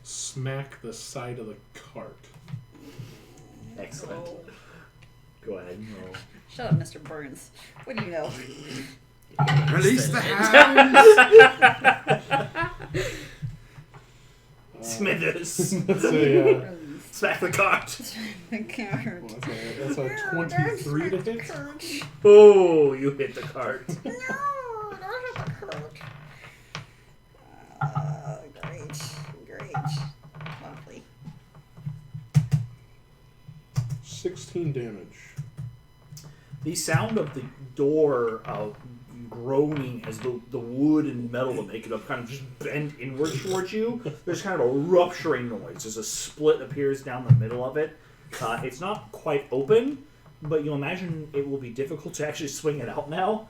smack the side of the cart. Excellent. Go ahead and roll. Shut up, Mr. Burns. What do you know? Release the hounds! Smithers. That's a, Smack the cart. that's a 23 to hit. Oh, you hit the cart. Great. Lovely. 16 damage. The sound of the door groaning as the wood and metal to make it up kind of just bend inward towards you. There's kind of a rupturing noise as a split appears down the middle of it. It's not quite open, but you'll imagine it will be difficult to actually swing it out now.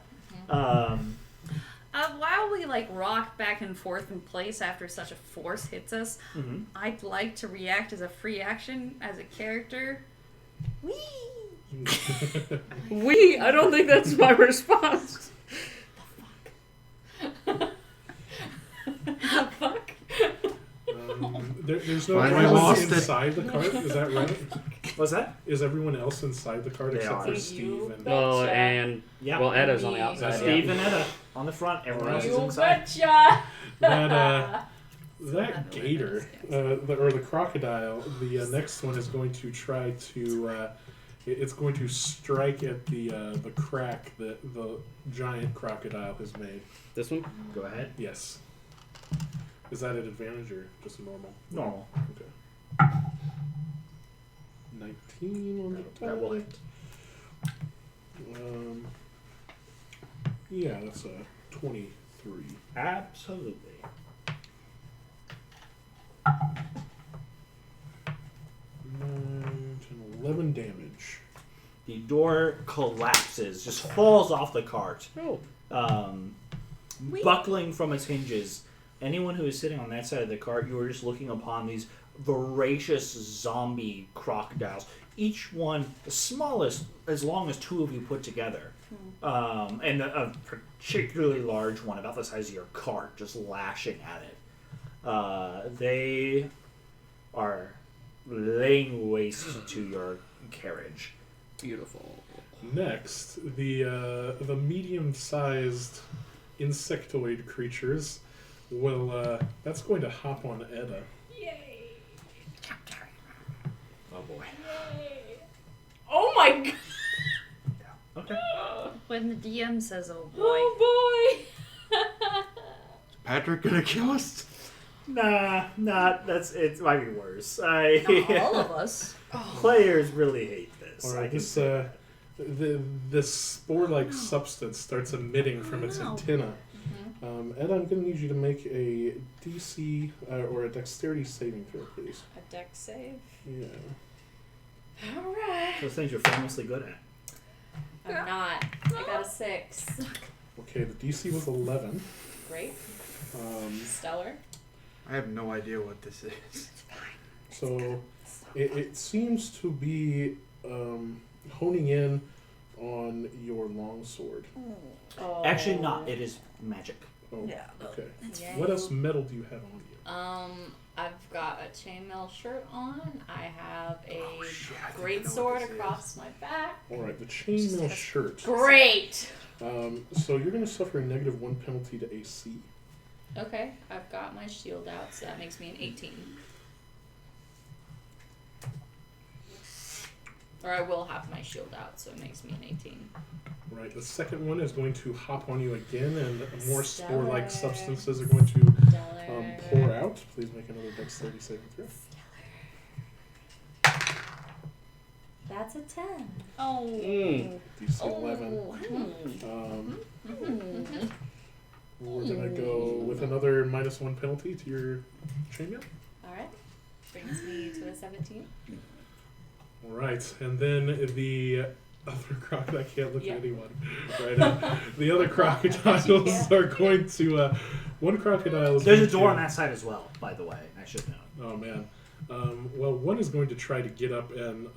While we rock back and forth in place after such a force hits us, Mhm. I'd like to react as a free action as a character. Whee! I don't think that's my response. Fuck. There's no Finally one lost else it. inside the cart. Is that right? What's that? Is everyone else inside the cart They except are. for You Steve? And Oh, Betcha. and Yeah. well, Edda's on the outside. Steve Yeah. and Edda on the front. Everyone else is You inside. betcha! that gator, or the crocodile, the next one is going to try to. It's going to strike at the crack that the giant crocodile has made. This one? Go ahead. Yes. Is that an advantage or just normal? Normal. Okay. 19 on the That will die. hit. Yeah, that's a 23. Absolutely. 9, 10, 11 damage. The door collapses, just falls off the cart, Oh. buckling from its hinges. Anyone who is sitting on that side of the cart, you are just looking upon these voracious zombie crocodiles. Each one the smallest, as long as 2 of you put together. And a particularly large one, about the size of your cart, just lashing at it. They are laying waste to your carriage. Beautiful. Next, the medium-sized insectoid creatures will. That's going to hop on Edda. Yay! Oh boy. Yay! Oh my god! Okay. When the DM says, "Oh boy," Oh boy! Patrick gonna kill us? Nah, that's it. Might be worse. not all of us. Players really hate this. All I right, can this say that. this spore-like substance starts emitting from its Oh, no. antenna Ed, I'm going to need you to make a DC or a dexterity saving throw, please. A deck save. Yeah. Alright. Those things you're famously good at. I'm not. I got a 6. Okay, the DC was 11. Great. Stellar. I have no idea what this is. So it seems to be honing in on your longsword. Oh. Actually, not. It is magic. Oh, Yeah. okay. Yay. What else metal do you have on you? I've got a chainmail shirt on. I have a shit, I think I great know what sword this across my back. All right, the chainmail shirt. Great. So you're going to suffer a -1 penalty to AC. Okay, I've got my shield out, so that makes me an 18. Or I will have my shield out, so it makes me an 18. Right. The second one is going to hop on you again, and more spore-like Stellar. substances are going to Stellar. pour out. Please make another dexterity saving throw. That's a 10. Oh. DC 11. We're going to go with another -1 penalty to your chainmail. Alright. Brings me to a 17. All right, and then the other crocodile, I can't look Yeah. at anyone. Right, the other crocodiles are going to. One crocodile is. There's a going door to, on that side as well, by the way. I should know. Oh man. Well, one is going to try to get up and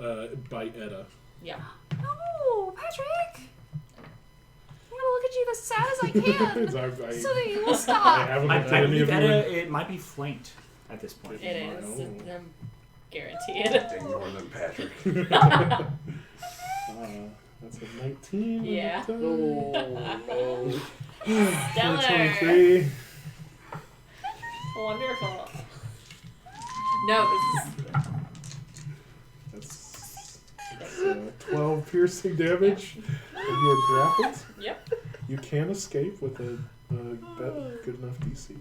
bite Edda. Yeah. No, Patrick! I'm gonna look at you as sad as I can, so that you will I stop. haven't I looked at any believe of that you. it might be flanked at this point. It is. Oh. I'm guaranteed. Ignore them, Patrick. That's a 19. Yeah. Oh, no. Stellar. 23. Wonderful. No, That's 12 piercing damage. And you are grappled. Yep. You can escape with a good enough DC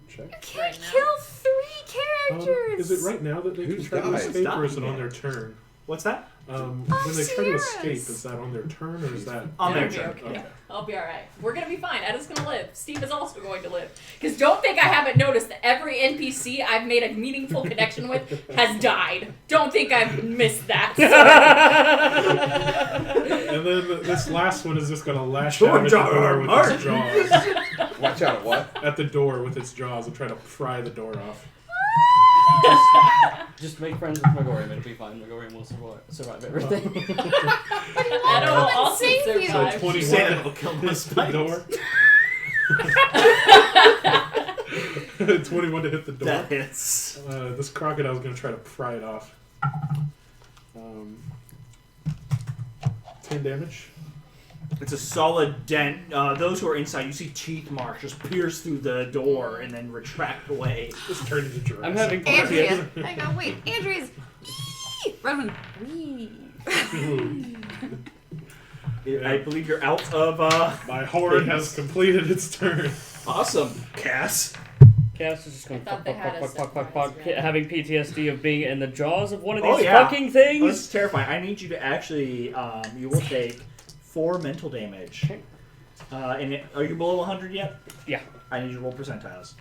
check. Can't Right now. kill 3 characters! Is it right now that they can Who's try to died? escape, or is it Dying on their yet. turn? What's that? When they try to escape, serious? is that on their turn, or is that... On their It'll be turn. okay. Okay. I'll be alright. We're gonna be fine. Edda's gonna live. Steve is also going to live. Because don't think I haven't noticed that every NPC I've made a meaningful connection with has died. Don't think I've missed that. And then this last one is just going to lash George out at the door with R. its jaws. Watch out at what? At the door with its jaws and try to pry the door off. Just make friends with Megorium, it'll be fine. Megorium will survive everything. Edda will also save you. survive. So 21 Say that it'll kill my hits the spikes. door. 21 to hit the door. That hits. This crocodile is going to try to pry it off. 10 damage. It's a solid dent. Those who are inside, you see teeth marks just pierce through the door and then retract away. Just turned into Jurassic. I'm having Andrea! PTSD. Hang on, wait. Andrea's... Roman. Wee. I believe you're out of. My horde has completed its turn. Awesome, Cass. Cass is just going I thought they had a surprise, right? having PTSD of being in the jaws of one of Oh, these yeah. fucking Oh, things. this is terrifying. I need you to actually. You will take 4 mental damage. And are you below 100 yet? Yeah. I need you to roll percentiles.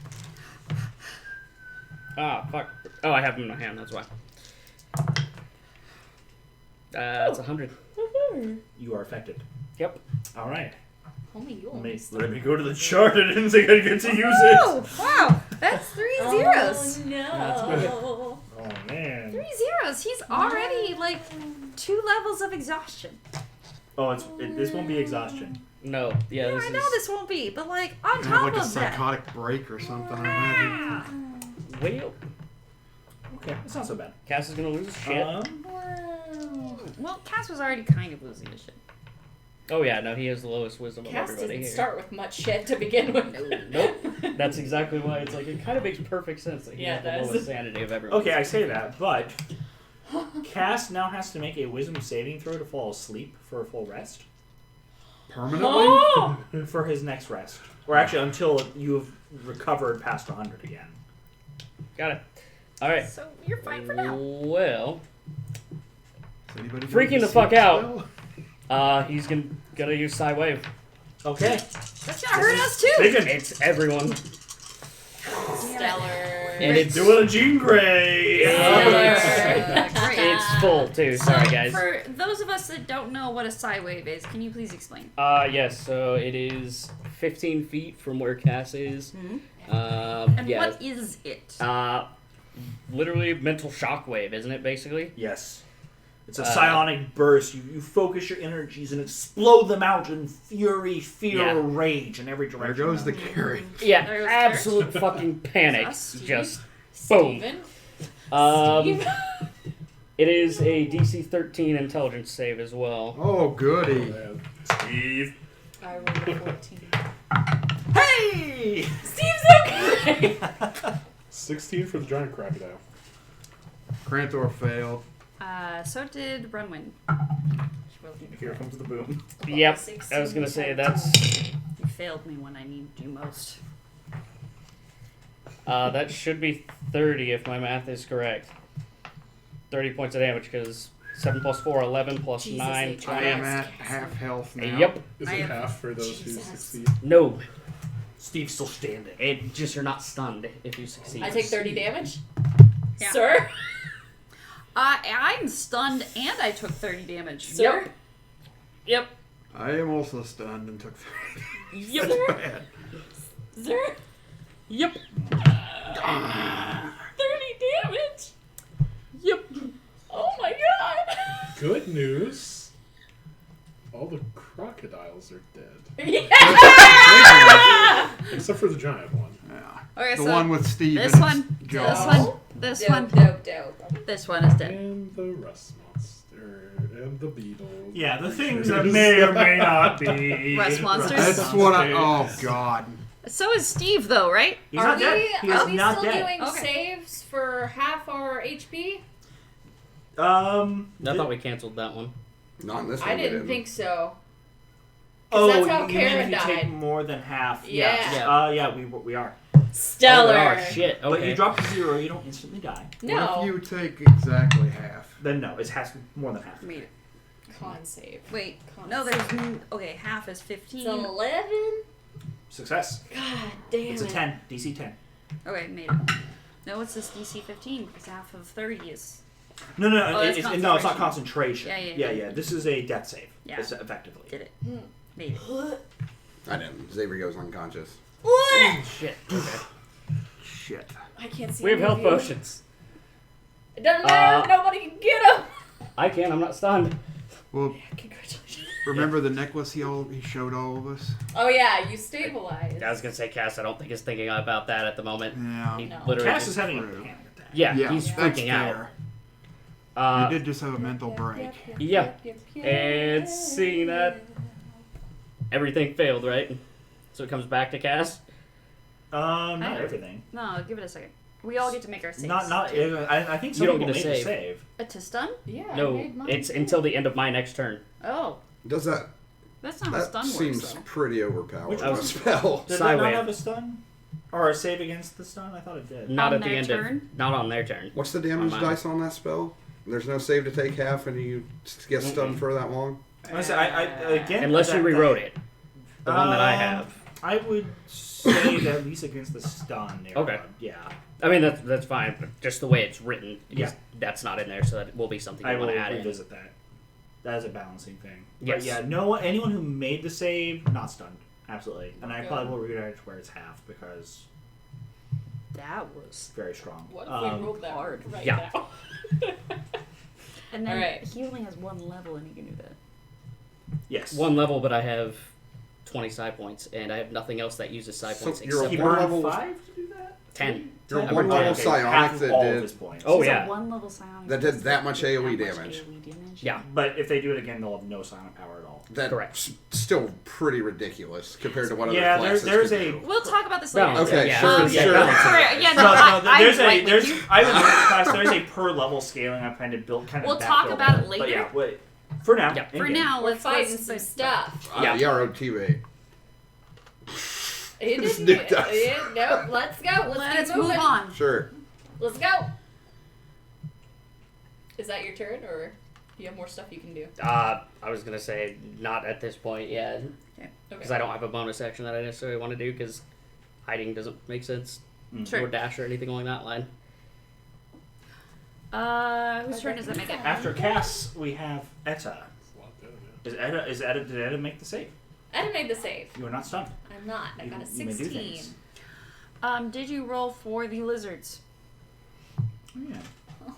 Ah, fuck. Oh, I have them in my hand, that's why. It's 100. You are affected. Yep. All right. Homie, you only Let me go to the chart. I didn't think I'd get to use it. Oh, wow. That's 3 zeros. Oh, no. Oh man. 3 zeros. He's already, like, 2 levels of exhaustion. Oh, this won't be exhaustion. No. Yeah, Yeah, this I is... know this won't be, but, like, on Kind of top like a of that. psychotic break or something, I imagine. Wow. Well, Okay, it's not so bad. Cass is gonna lose his shit. Well, Cass was already kind of losing his shit. Oh yeah, no, he has the lowest wisdom of Cass everybody didn't here. start with much shit to begin with. Nope. That's exactly why it's like, it kind of makes perfect sense that he Yeah, has the it does. lowest sanity of everyone. Okay, I say that, but Cass now has to make a wisdom saving throw to fall asleep for a full rest. Permanently? Oh! For his next rest. Or actually, until you've recovered past 100 again. Got it. Alright. So you're fine for now. Well, Is anybody Freaking doing the fuck sleep out. spell? he's gonna use Psy Wave. Okay. That's gonna hurt us too. It's everyone. Stellar. And it's Doing a Jean Grey. Great. It's full too. Sorry, guys. For those of us that don't know what a psi wave is, can you please explain? Yes. So it is 15 feet from where Cass is. And yeah. what is it? Literally mental shockwave, isn't it? Basically. Yes. It's a psionic burst. You focus your energies and explode them out in fury, fear, Yeah. rage in every There direction. goes the carry. Yeah. There goes Absolute fucking panic. Us, Steve? Just boom. Steven? Um, it is a DC 13 intelligence save as well. Oh, goody. Steve. I rolled a 14. Hey! Steve's okay! 16 for the giant crocodile. Krantor failed. So did Runwind. Here comes the boom. Yep. I was gonna say that's. You failed me when I needed you most. That should be 30 if my math is correct. 30 points of damage because 7 plus 4, 11 plus Jesus 9. H. I am at half health now. Yep. Is I it have- half for those Jesus. who succeed? No. Steve's still standing. It just you're not stunned if you succeed. I take 30 damage? Yeah. Sir? I'm stunned and I took 30 damage. Sir? Yep. I am also stunned and took 30. Yep. That's bad. Sir? Yep. 30 damage? Yep. Oh my god! Good news. All the crocodiles are dead. Yeah! Except for the giant one. Yeah. Okay, The so one with Steven's this one, jaw. this one, this Dope, one, dope, dope. this one is dead. And the rust monster. And the beetle. Yeah, the things that may or may not be. Rust monsters? That's what I. Oh, God. So is Steve though, right? He's Are not we, dead. He is are we not still dead. doing Okay. saves for half our HP? I thought we canceled that one. Not in this one. I we didn't think so. Oh, that's how you mean Karen if you take died. more than half? Yeah. Yeah, we are. Stellar. Oh shit. But Okay. you drop to 0, you don't instantly die. No. What if you take exactly half? Then no, it has to be more than half. Made it. Con save. Wait, Con no, save. there's okay. Half is 15. It's 11? Success. God damn It's a it. 10. DC 10. Okay, made it. No, it's this DC 15 because half of 30 is. No, Oh, that's it's not concentration. Yeah. This is a death save. Yeah. It's effectively. Did it? Made it. I didn't. Xavier goes unconscious. What? Shit. Okay. Shit. I can't see We have any health of you. potions. It doesn't matter. Nobody can get him. I can. I'm not stunned. Well, Congratulations. remember the necklace he showed all of us? Oh yeah, you stabilized. I was gonna say Cass. I don't think is thinking about that at the moment. Yeah. He No. literally. Cass is just- having a True. panic attack. yeah, Yeah, he's that's freaking out. fair. Uh, You did just have a mental break. Yeah. And seeing that, everything failed, right? So it comes back to Cass. Not I- everything. No, give it a second. We all get to make our saves. Not. I think some You don't people get a made the save. save. To stun? Yeah. I No, made mine. it's until the end of my next turn. Oh, Does that? that's not how That stun seems works though. pretty overpowered. Which of a one? spell. Did Psy it not wave. have a stun? Or a save against the stun? I thought it did. Not On at the their end turn? of. Not on their turn. What's the damage mine. dice on that spell? There's no save to take half, and you get stunned for that long. I again. Unless you that- rewrote it. The one that I have. I would say that at least against the stun. Area. Okay. Yeah. I mean, that's fine, but just the way it's written, Yeah. that's not in there, so that will be something I you will want to add in. revisit that. That is a balancing thing. Yes. But yeah, anyone who made the save, not stunned. Absolutely. And I Okay. probably will rewrite it to where it's half because That was. it's very strong. What if we rolled that hard. right Yeah. now? And then Alright. he only has one level and he can do that. Yes. One level, but I have 20 psi points, and I have nothing else that uses psi So points you're except He a for one burned level- 5 to do that? 10. You're Ten? one Okay, level okay, psionic half of that all did. of his points. Oh, He's yeah. a one level psionic. That did that much AoE That much damage. AoE damage. Yeah. But if they do it again, they'll have no silent power at all. That's Correct. still pretty ridiculous compared to what other Yeah, classes there's can a- do. We'll talk about this later. Balance. Okay, yeah, sure, yeah, sure. balance. Sorry, yeah, no, No, I there's right with there's you. I was in class. There's a per level scaling I've kind of built. We'll talk about it But later. yeah, wait, for now. Yeah. For in-game. now, We're let's fighting let's- some stuff. Yeah. Yarrow TV. It This didn't. nuke us. Nope. Let's go. let's keep move moving. on. Sure. Let's go. Is that your turn or? You have more stuff you can do. I was gonna say not at this point yet, because Okay. I don't have a bonus action that I necessarily want to do because hiding doesn't make sense, Sure. or dash or anything along that line. Whose turn does that make it? After Cass, we have Etta. It's a lot better, yeah. Did Etta make the save? Etta made the save. You are not stunned. I'm not. I got a You may do 16. things. Did you roll for the lizards? Oh, yeah.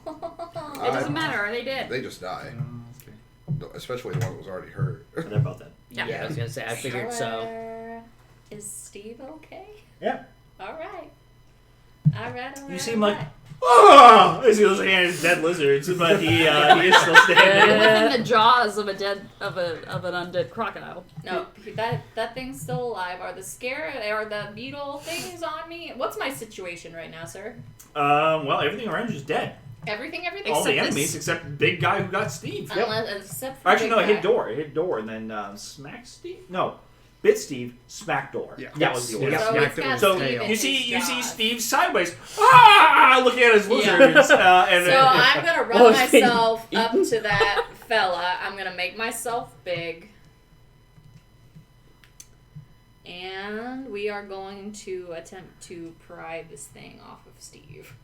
It doesn't matter. Are they dead? They just die, Okay. especially the one that was already hurt. They're about that. Yeah. I was gonna say I figured so. Is Steve okay? Yeah. All right. All right. You seem like, oh! As he was looking at his dead lizards, but he is still standing. Within the jaws of an undead crocodile. No, that thing's still alive. Are the beetle things on me? What's my situation right now, sir? Well, everything around you is dead. Everything. All the Except enemies except the big guy who got Steve. Except for Actually, big no, it guy. hit door. It hit door, and then smacked Steve. No, bit Steve, smack door. Yeah. That was the order. Yeah. So Smacked it's it got with So his Steve tail. in you his see jaws. Steve sideways, looking at his lizards, and So I'm gonna run Oh, myself up to that fella. I'm gonna make myself big. And we are going to attempt to pry this thing off of Steve.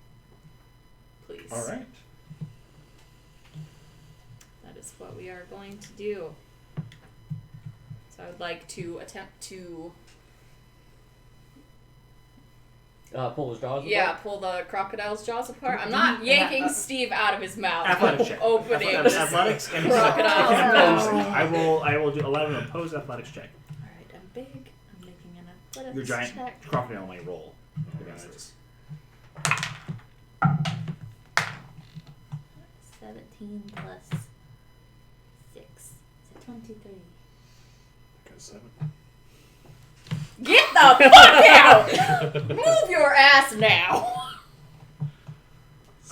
Please. all right. That is what we are going to do. So I would like to attempt to Pull his jaws. pull the crocodile's jaws apart. I'm not yanking Steve out of his mouth. Athletics check. Opening. Athletics and Crocodile. I will allow him to oppose athletics check. Alright, I'm big. I'm making an athletics Your giant check. crocodile may roll against this. 17 plus 6. So 23. Got 7. Get the fuck out! Move your ass now!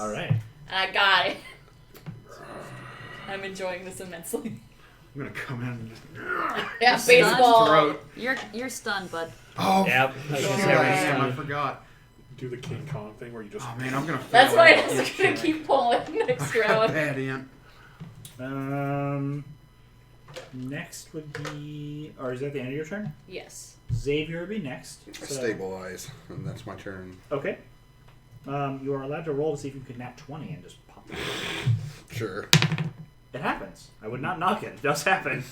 All right. And I got it. I'm enjoying this immensely. I'm gonna come in and just. Yeah, Stunned? baseball. Throat. You're stunned, bud. Oh, Yep. I was shit, gonna I say, am. I we're forgot. Do the King Kong thing where you just. Oh man, I'm gonna. That's fail why at I was this gonna check. keep pulling next I've got round. bad Ian. Next would be, or is that the end of your turn? Yes. Xavier would be next. I So- stabilize, and that's my turn. Okay. You are allowed to roll to see if you can nat 20 and just pop it. Sure. It happens. I would not knock it. It does happen.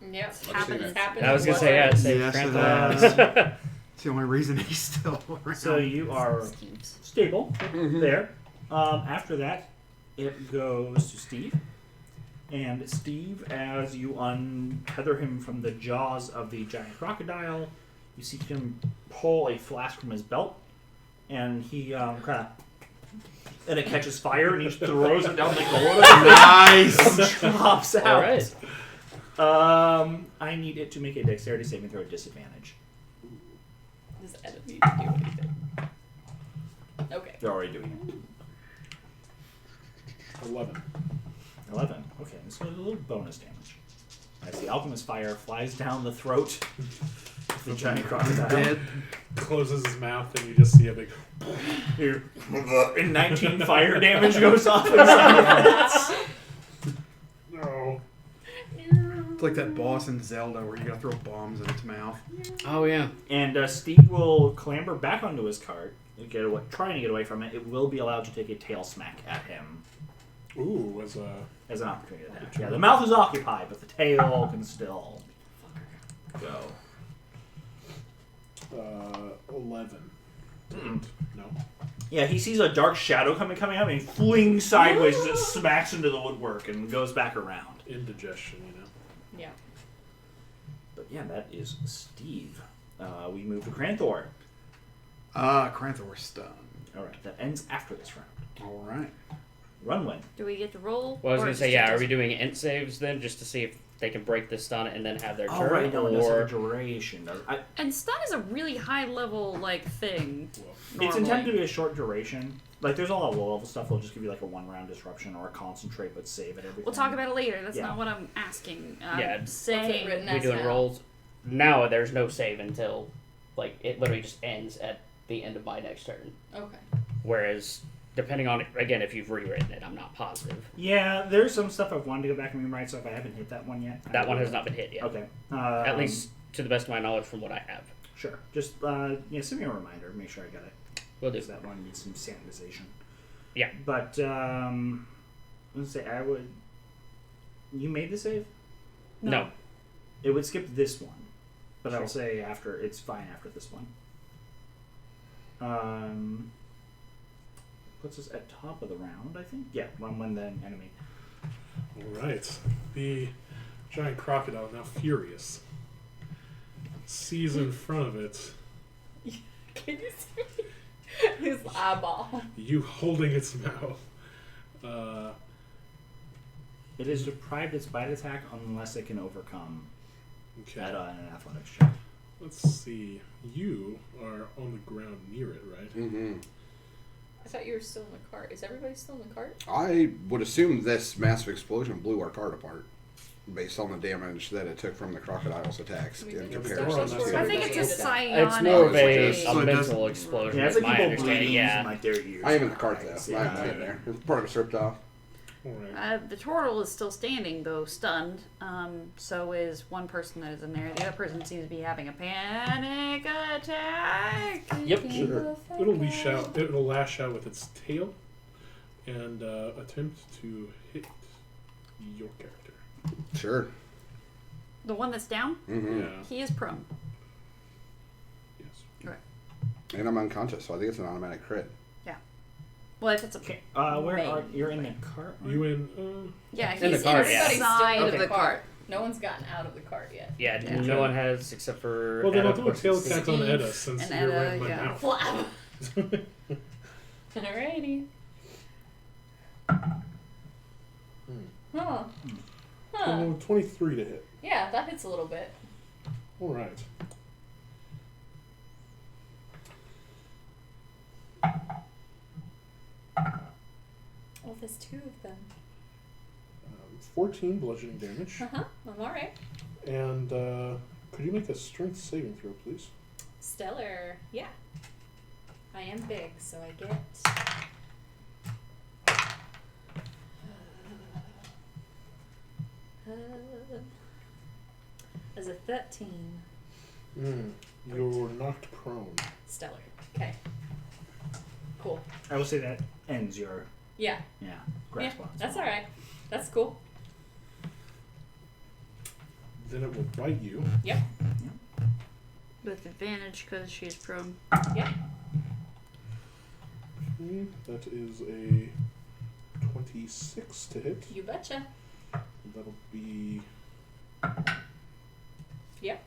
Yep. see Happens. next. Happens. I was gonna say yeah. Save Yes, it Grandpa. It's the only reason he's still around. So you are Steve's. stable there. After that, it goes to Steve. And Steve, as you untether him from the jaws of the giant crocodile, you see him pull a flask from his belt, and he and it catches fire, and he just throws it down the gullet. Nice. Drops out. All right. I need it to make a dexterity saving throw at disadvantage. Does Edit need to do anything? Okay. They're already doing it. 11. 11. Okay, this is a little bonus damage. As the alchemist fire flies down the throat of the giant crocodile. Dead. Closes his mouth and you just see a big. Here, and 19 fire damage goes off inside of it. No. It's like that boss in Zelda where you gotta throw bombs in its mouth. Oh yeah. And Steve will clamber back onto his cart, and trying to get away from it. It will be allowed to take a tail smack at him Ooh, as a. as an opportunity attack. Yeah, the mouth is occupied, but the tail can still go. 11. No. Yeah, he sees a dark shadow coming up, and he flings sideways as it smacks into the woodwork and goes back around. Indigestion, you know. Yeah. But yeah, that is Steve. We move to Cranthor. Cranthor's stunned. Alright, that ends after this round. Alright. Runway. Do we get to roll? Well, I was or gonna say just yeah. Are does- we doing int saves then, just to see if they can break this stun and then have their Oh, turn, right, no, it does have a or duration. And stun is a really high level thing. It's normally. intended to be a short duration. Like, there's a lot of low-level stuff that'll just give you, like, a one-round disruption or a concentrate but save and everything. We'll talk about it later. That's Yeah. not what I'm asking. Yeah, I'm what's saying. written we as doing now? rolls? Now there's no save until like it literally just ends at the end of my next turn. Okay. Whereas depending on, again, if you've rewritten it, I'm not positive. Yeah, there's some stuff I've wanted to go back and rewrite, so if I haven't hit that one yet. That one has not been hit yet. Okay. At least to the best of my knowledge from what I have. Sure. Just send me a reminder. Make sure I got it. Will do. Because that one needs some sanitization. Yeah. But let's say I would. You made the save. No. It would skip this one, but Sure. I'll say after it's fine after this one. Puts us at top of the round, I think. Yeah, when the enemy. All right. The giant crocodile, now furious, sees in front of it Can you see his eyeball? you holding its mouth. It is deprived its bite attack unless it can overcome Okay. at an athletics check. Let's see. You are on the ground near it, right? Mm-hmm. I thought you were still in the cart. Is everybody still in the cart? I would assume this massive explosion blew our cart apart, based on the damage that it took from the crocodile's attacks We in think comparison it's to. I think it's a It's psionic. It's more of a So it mental doesn't- explosion, Yeah, it's is like my people understanding, bleeding yeah. from like their ears. I am in the cart though. Eyes, I'm in there. Part of it's ripped off. All right. The turtle is still standing, though stunned. So is one person that is in there. The other person seems to be having a panic attack. Yep. Sure. It'll lash out with its tail and attempt to hit your character. Sure. The one that's down, Mm-hmm. Yeah. he is prone. Yes. And I'm unconscious, so I think it's an automatic crit. Well, if it's a Okay. Where Main. are you're in the cart? aren't You in? yeah, In the he's cart, yeah. Everybody's inside still of in the the cart. cart. No one's gotten out of the cart yet. Yeah, Yeah. no one has except for. Well, then Edda, I'll of do a course, tail it's attack on Steve Edda since and you're Edda, in my yeah. mouth. Flap. Alrighty. Huh. Huh. 23 to hit. Yeah, that hits a little bit. All right. Oh, there's two of them. 14 bludgeoning damage. Uh-huh. I'm alright. And could you make a strength saving throw, please? Stellar. Yeah. I am big, so I get... as a 13. You're knocked prone. Stellar. Okay. Cool. I will say that ends your Yeah. grasp Yeah, on. that's alright. That's cool. Then it will bite you. Yep. with advantage because she's prone. Yep. Okay, that is a 26 to hit. You betcha. That'll be. Yep.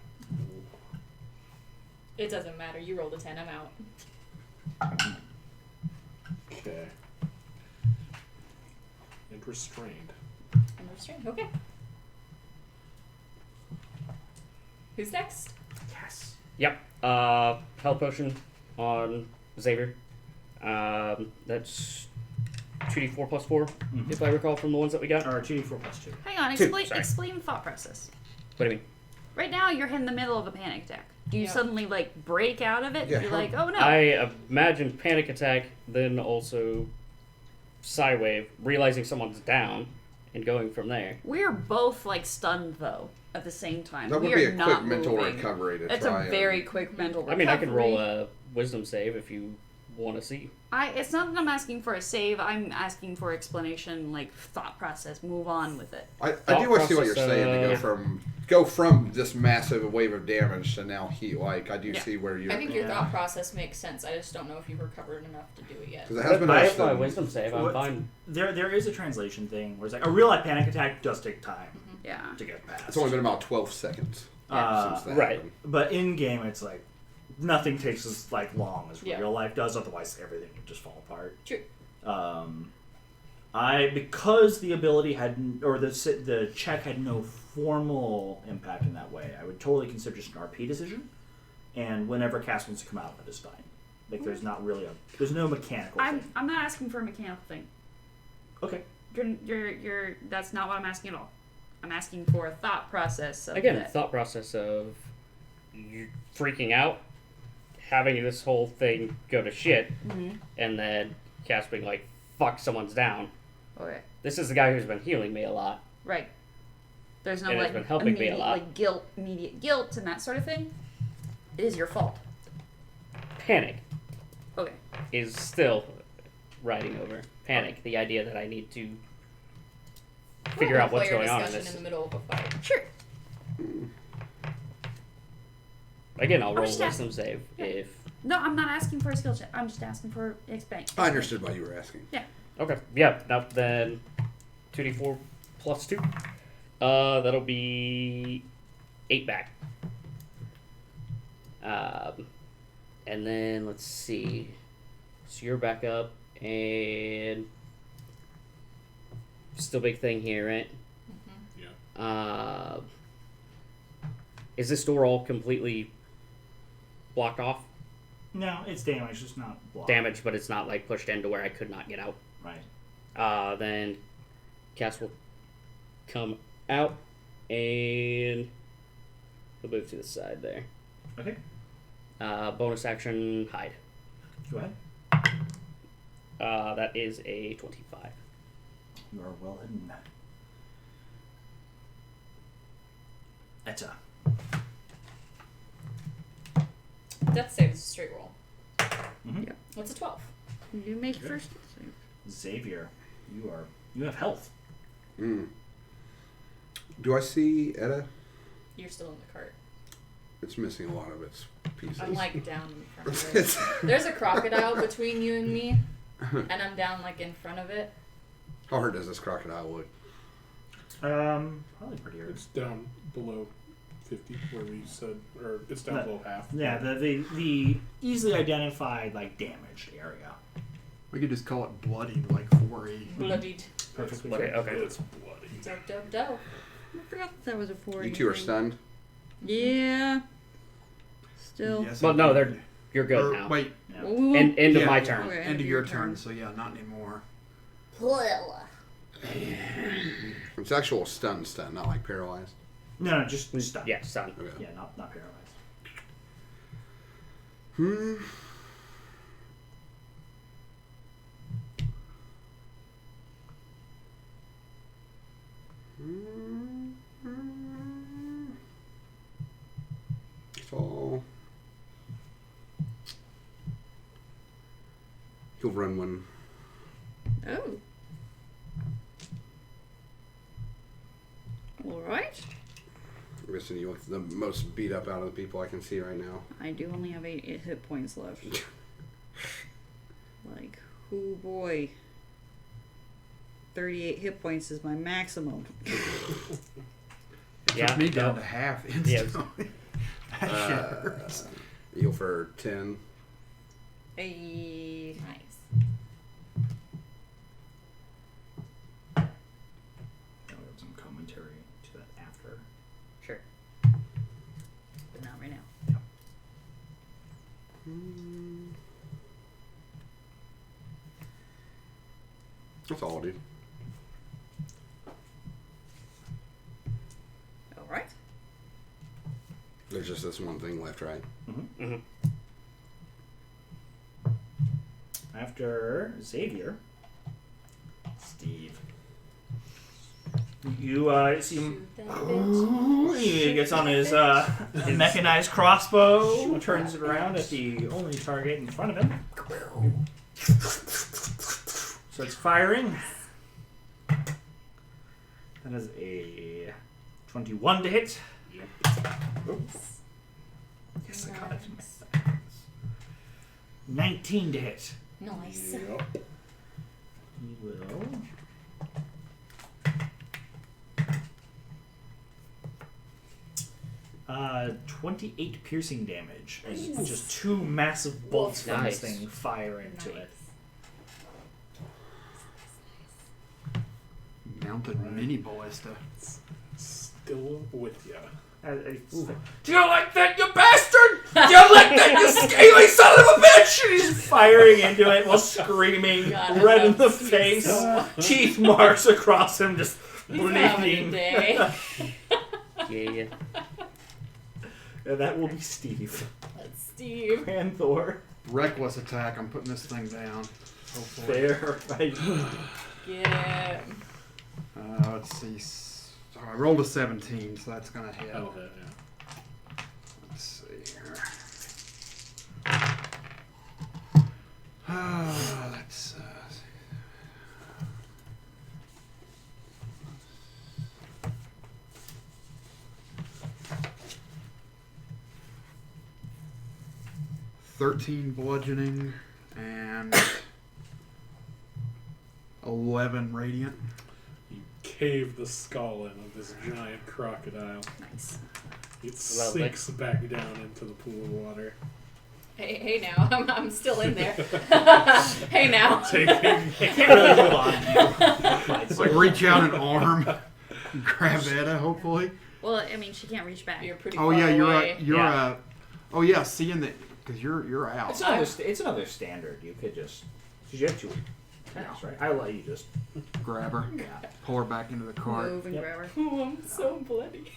It doesn't matter. You rolled a 10. I'm out. Okay. And restrained. I'm restrained. Okay. Who's next? Yes. Yep. Health potion on Xavier. That's 2d4 plus 4, if I recall from the ones that we got. Or 2d4 plus 2. Hang on, Two, explain sorry. explain thought process. What do you mean? Right now, you're in the middle of a panic attack. Do you Yeah. suddenly like break out of it? Yeah. You're like, oh no. I imagine panic attack, then also psi wave, realizing someone's down, and going from there. We're both like stunned though at the same time. That would we be are a not quick mental moving. recovery to It's try a very and... quick mental I recovery. mean, I can roll a wisdom save if you want to see. It's not that I'm asking for a save. I'm asking for explanation, like thought process. Move on with it. I Thought do want to see what you're process, saying to go from this massive wave of damage to now heal. Like I do Yeah. see where you're. I think your Yeah. thought process makes sense. I just don't know if you've recovered enough to do it yet. Because it has been I less have my than- wisdom save. I'm What- fine. There is a translation thing where it's like a real life panic attack does take time Yeah. to get past. It's only been about 12 seconds Uh, since that right. happened. But in game, it's like nothing takes as like long as Yeah. real life does. Otherwise, everything would just fall apart. True. Because the ability had or the check had no formal impact in that way, I would totally consider just an RP decision. And whenever cast wants to come out, that is fine. Like there's not really there's no mechanical I'm thing. not asking for a mechanical thing. Okay. You're that's not what I'm asking at all. I'm asking for a thought process of Again, that. thought process of you freaking out, having this whole thing go to shit, Mhm. and then Cass being like, fuck, someone's down. Okay. This is the guy who's been healing me a lot. Right. There's no And it's like been helping me a lot. immediate guilt and that sort of thing. It is your fault. Panic Okay. is still riding over. Panic, the idea that I need to figure out what's going on in discussion this. in the middle of a fight. Sure. Again, I'll roll just wisdom save if. No, I'm not asking for a skill check. I'm just asking for explain. I understood why you were asking. Okay, yeah, now then 2d4 plus 2. That'll be 8 back. And then let's see. So you're back up, and still big thing here, right? Yeah. Is this door all completely blocked off? No, it's damaged. It's not blocked. Damaged, but it's not like pushed into where I could not get out. Right. Then Cass will come out and he'll move to the side there. Okay. Bonus action, hide. Go ahead. That is a 25. You are well hidden. Etta. Death save is a straight roll. Mm-hmm. Yep. What's a 12? You make first save. Xavier, you have health. Mm. Do I see Etta? You're still in the cart. It's missing a lot of its pieces. I'm like down in front of it. There's a crocodile between you and me, and I'm down like in front of it. How hard does this crocodile look? Probably pretty early. It's down below 50, where we said, or it's down No. below half. Yeah, the easily identified like damaged area. We could just call it bloody, like 4E. Bloodied. Perfectly Okay, fair. okay. It's bloody. Dope, dope, dope. I forgot that was a 4. You two are stunned. Yeah. Still. Yes, Well, no, indeed. You're good Or, now. Wait, Yeah. Well, we won't- End of Yeah. my turn. Okay, end of your turn, so yeah, not anymore. It's actual stun, not like paralyzed. No, just stuck. Yeah, son. Okay. Yeah, not paralyzed. Hmm. So he'll run one. Oh. Alright. I'm guessing you look the most beat up out of the people I can see right now. I do only have 8 hit points left. Like, oh boy. 38 hit points is my maximum. Yeah, Took me down no. to half Yeah. instantly. That shit hurts. Heal for 10. Hey. Nice. I'll have some commentary to that after. Sure. But not right now. That's all, dude. Alright. There's just this one thing left, right? Mm-hmm. After Xavier, Steve. You see him. Shoot that bitch. He gets on his mechanized crossbow, turns it around at the only target in front of him. Starts firing. That is a 21 to hit. Oops. Yes, I got it. 19 to hit. Nice. He will. Uh, 28 piercing damage. As just 2 massive bolts from this Nice. thing fire into it. Mounted mini ballista. Still with ya. Do you like that, you bastard? Do you like that, you scaly son of a bitch? And he's firing into it while screaming, God, red in the that's face, so- teeth marks across him, just He's having a bleeding. day. Yeah. Yeah, that will be Steve That's Steve. and Thor. Reckless attack. I'm putting this thing down. Hopefully. Fair. Right. Yeah. Let's see. So I rolled a 17, so that's gonna hit. That'll hit, yeah. Let's see here. Let's. 13 bludgeoning and 11 radiant. You cave the skull in of this giant crocodile. Nice. It Lovely. sinks back down into the pool of water. Hey now, I'm still in there. Hey now. Taking I can't really hold on to you. It's like reach out an arm, grab Etta, hopefully. Well, I mean, she can't reach back. You're pretty Oh far yeah, away. Yeah. Oh yeah, seeing that because you're out. It's another standard. You could just. Because you have 2 attacks, right? I'll let you just. Grab her, pull her back into the cart. Move and Yep. grab her. Oh, I'm so bloody.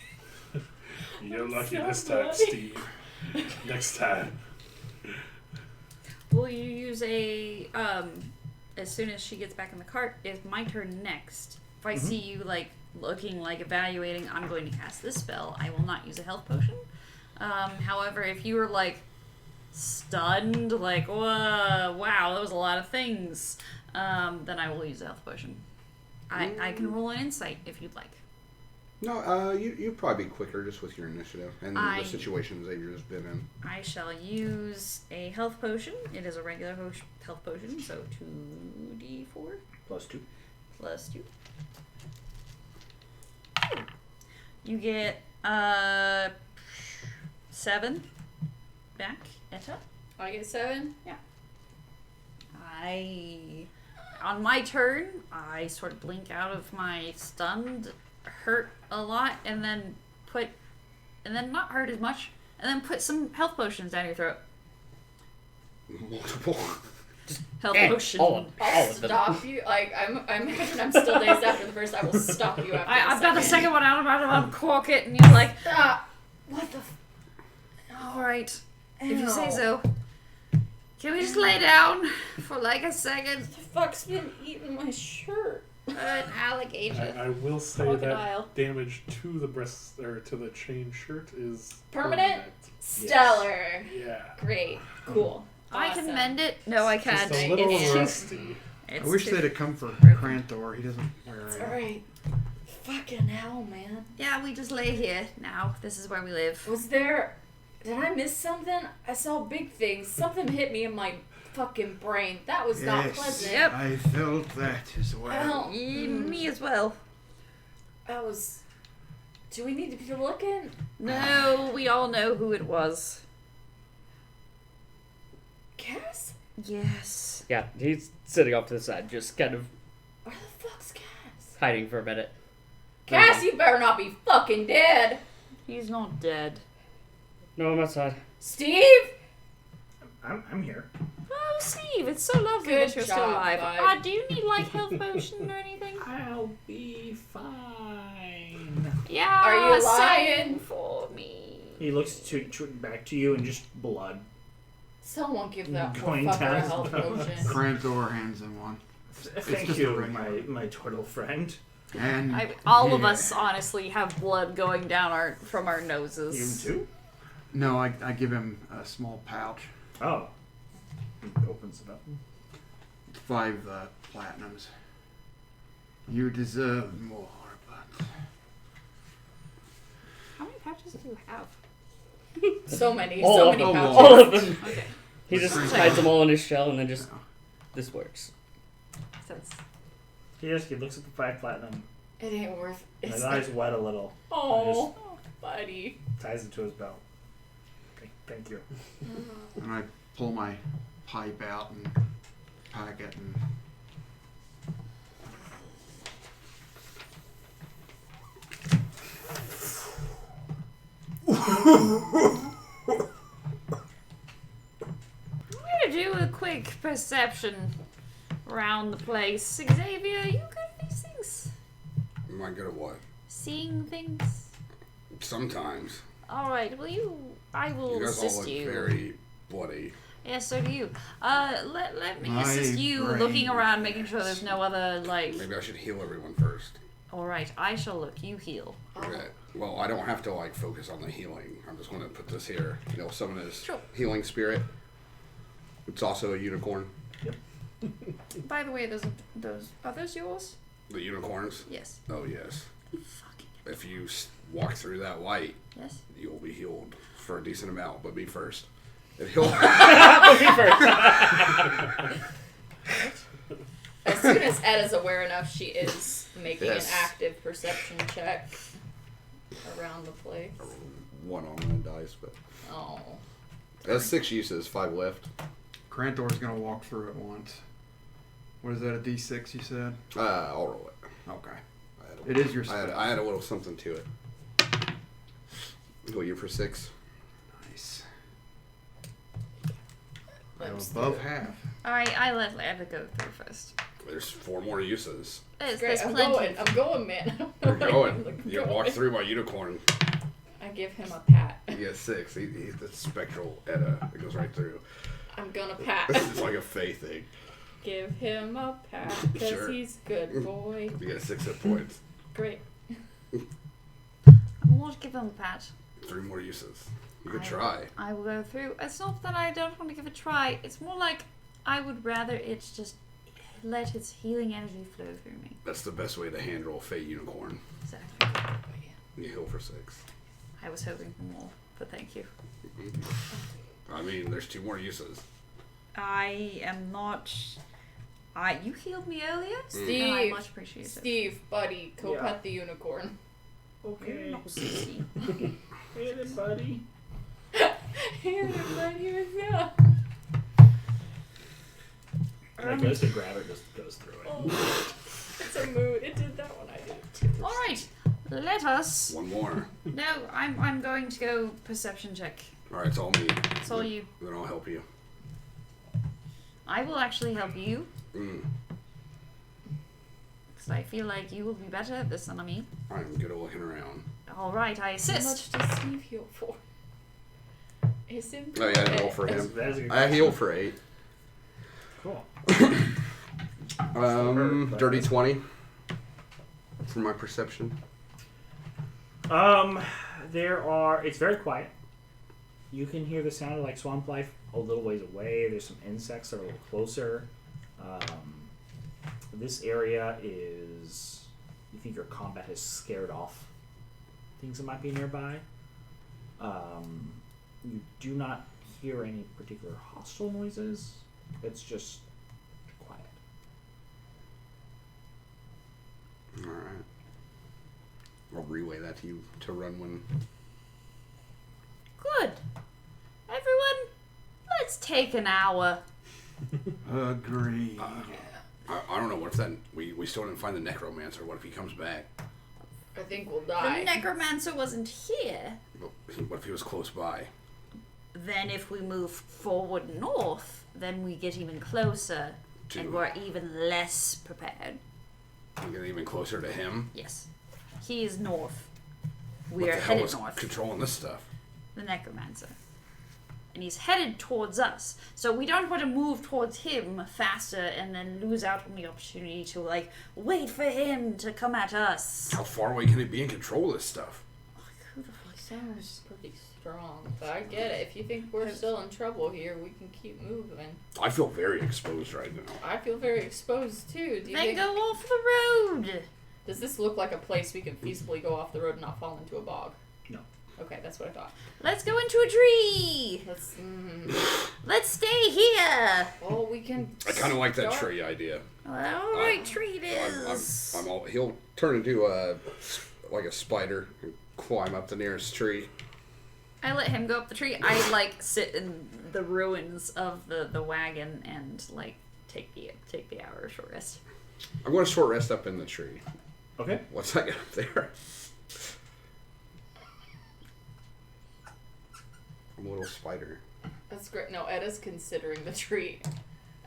You're lucky so this time, bloody. Steve. Next time. Will you use a as soon as she gets back in the cart? It's my turn next. If I see you like looking like evaluating, I'm going to cast this spell. I will not use a health potion. However, if you were like stunned, like whoa, wow, that was a lot of things, then I will use a health potion. I can roll an insight if you'd like. No, you'd probably be quicker just with your initiative and the situations that you've just been in. I shall use a health potion. It is a regular health potion, so 2d4 +2. plus 2. You get 7 back, Etta. I get 7. On my turn, I sort of blink out of my stunned, hurt a lot, and then not hurt as much, and then put some health potions down your throat. Multiple. Health potion. all I'll of them. stop you. Like I imagine I'm still dazed after the first. I will stop you after. I've got the second one out. I'm about to uncork it, and you're like, Stop. What the? all right, if you say so. Can we just lay down for like a second? The fuck's been eating my shirt? An alligator. I will say Crocodile. that damage to the breast or to the chain shirt is Permanent? Stellar. Yeah. Great. Cool. I Awesome. can mend it. No, I can't. Just a little It's too- rusty. I wish they'd have come for Crantor. He doesn't wear It's it. alright. Fucking hell, man. Yeah, we just lay here now. This is where we live. Was there? Did I miss something? I saw big things. Something hit me in my fucking brain. That was not pleasant. Yep. I felt that as well. Well, Me as well. that was. Do we need to be looking? No, we all know who it was. Cass? Yes. Yeah, he's sitting off to the side, just kind of Where the fuck's Cass? hiding for a minute. Cass, you better not be fucking dead. He's not dead. No, I'm outside. Steve? I'm here. Oh, Steve, it's so lovely Good that you're still job, alive. bud. Do you need like health potion or anything? I'll be fine. Yeah. Are you same lying? for me? He looks back to you and just blood. Someone give that poor Going fucker down a his health bones. potion. Crantor hands him one. Thank just a you, regular. my turtle friend. And All of yeah. us honestly have blood going down from our You noses. too? No, I give him a small pouch. Oh. He opens it up. 5 platinums. You deserve more, but How many pouches do you have? So many All pouches. all of them. Okay. He just hides them all in his shell and then just this works. So it's He looks at the 5 platinum. It ain't worth And it. his eyes wet a little. Oh, buddy. Ties it to his belt. Thank you. and I pull my pipe out and pack it and I'm gonna do a quick perception around the place. Xavier, you good at these things? Am I good at what? Seeing things? Sometimes. Alright, I will You guys all assist look you. very bloody. Yes, so do you. Let me My assist you brain. looking around, making sure there's no other, like... Maybe I should heal everyone first. Alright, I shall look. You heal. Okay. Well, I don't have to like focus on the healing. I'm just going to put this here. You know, summon his Sure. healing spirit. It's also a unicorn. By the way, those are those yours? The unicorns. Yes. Oh yes. Fucking If you walk through that light, yes. you'll be healed for a decent amount. But me first. If he'll. As soon as Ed is aware enough, she is making Yes. an active perception check around the place. One on that dice, but Oh. it has 6 uses, 5 left. Crantor's gonna walk through it once. What is that, a D6 you said? I'll roll it. Okay. I had It is your I had a little something to it. Go you for 6. Nice. Let's Above do it. half. I let Ed go through first. There's 4 more uses. There's Great, I'm plenty. going. I'm going, man. You're going. I'm You going. walk through my unicorn. I give him a pat. You get 6. He's the spectral Edda. It goes right through. I'm gonna pat. It's like a Fae thing. Give him a pat, because Sure. he's good boy. You get 6 hit points. Great. I won't give him a pat. 3 more uses. You could try. I will go through. It's not that I don't want to give it a try. It's more like I would rather it's just let its healing energy flow through me. That's the best way to handle a Fae unicorn. Exactly. You heal for 6. I was hoping for more, but thank you. I mean, there's 2 more uses. I am not. You healed me earlier, and I Steve, much appreciate it. Steve, buddy, go Yeah. pet the unicorn. Okay. No, Sissy. Hey there, buddy. Here, buddy, yeah. And it goes to grab it, just goes through it. Oh, it's a mood. It did that one. I did it too. All right, let us. 1 more. No, I'm going to go perception check. Alright, it's all me. It's all you. Then I'll help you. I will actually help you Mm. because I feel like you will be better at this than me. I'm good at looking around. All right, I How assist. much does Steve heal for? It's Oh yeah, I heal for him. That is a good I heal for 8. Cool. Dirty 20 for my perception. It's very quiet. You can hear the sound of like swamp life a little ways away. There's some insects that are a little closer. This area is, you think your combat has scared off things that might be nearby. You do not hear any particular hostile noises. It's just quiet. Alright. I'll relay that to you to run when. Good. Everyone, let's take an hour. Agreed. I don't know, what if that. We still didn't find the necromancer. What if he comes back? I think we'll The die. necromancer wasn't here. What if he was close by? Then if we move forward north, then we get even closer To- and we're even less prepared. We get even closer to him? Yes. He is north. We What are the hell headed is north. controlling this stuff? The necromancer. And he's headed towards us. So we don't want to move towards him faster and then lose out on the opportunity to, like, wait for him to come at us. How far away can he be in control of this stuff? Who the fuck Sounds pretty strong, but I get it. If you think we're still in trouble here, we can keep moving. I feel very exposed right now. I feel very exposed too. Do you Then think, go off the road. does this look like a place we can feasibly go off the road and not fall into a bog? No. Okay, that's what I thought. Let's go into a tree. Let's. Let's stay here. Well, we can. I kind of like that start- tree idea. Well, all right, tree it I'm is. all. He'll turn into like a spider and climb up the nearest tree. I let him go up the tree. I like sit in the ruins of the wagon and like take the hour short rest. I'm going to short rest up in the tree. Okay. Once I get up there. I'm a little spider. That's great. No, Edda's considering the tree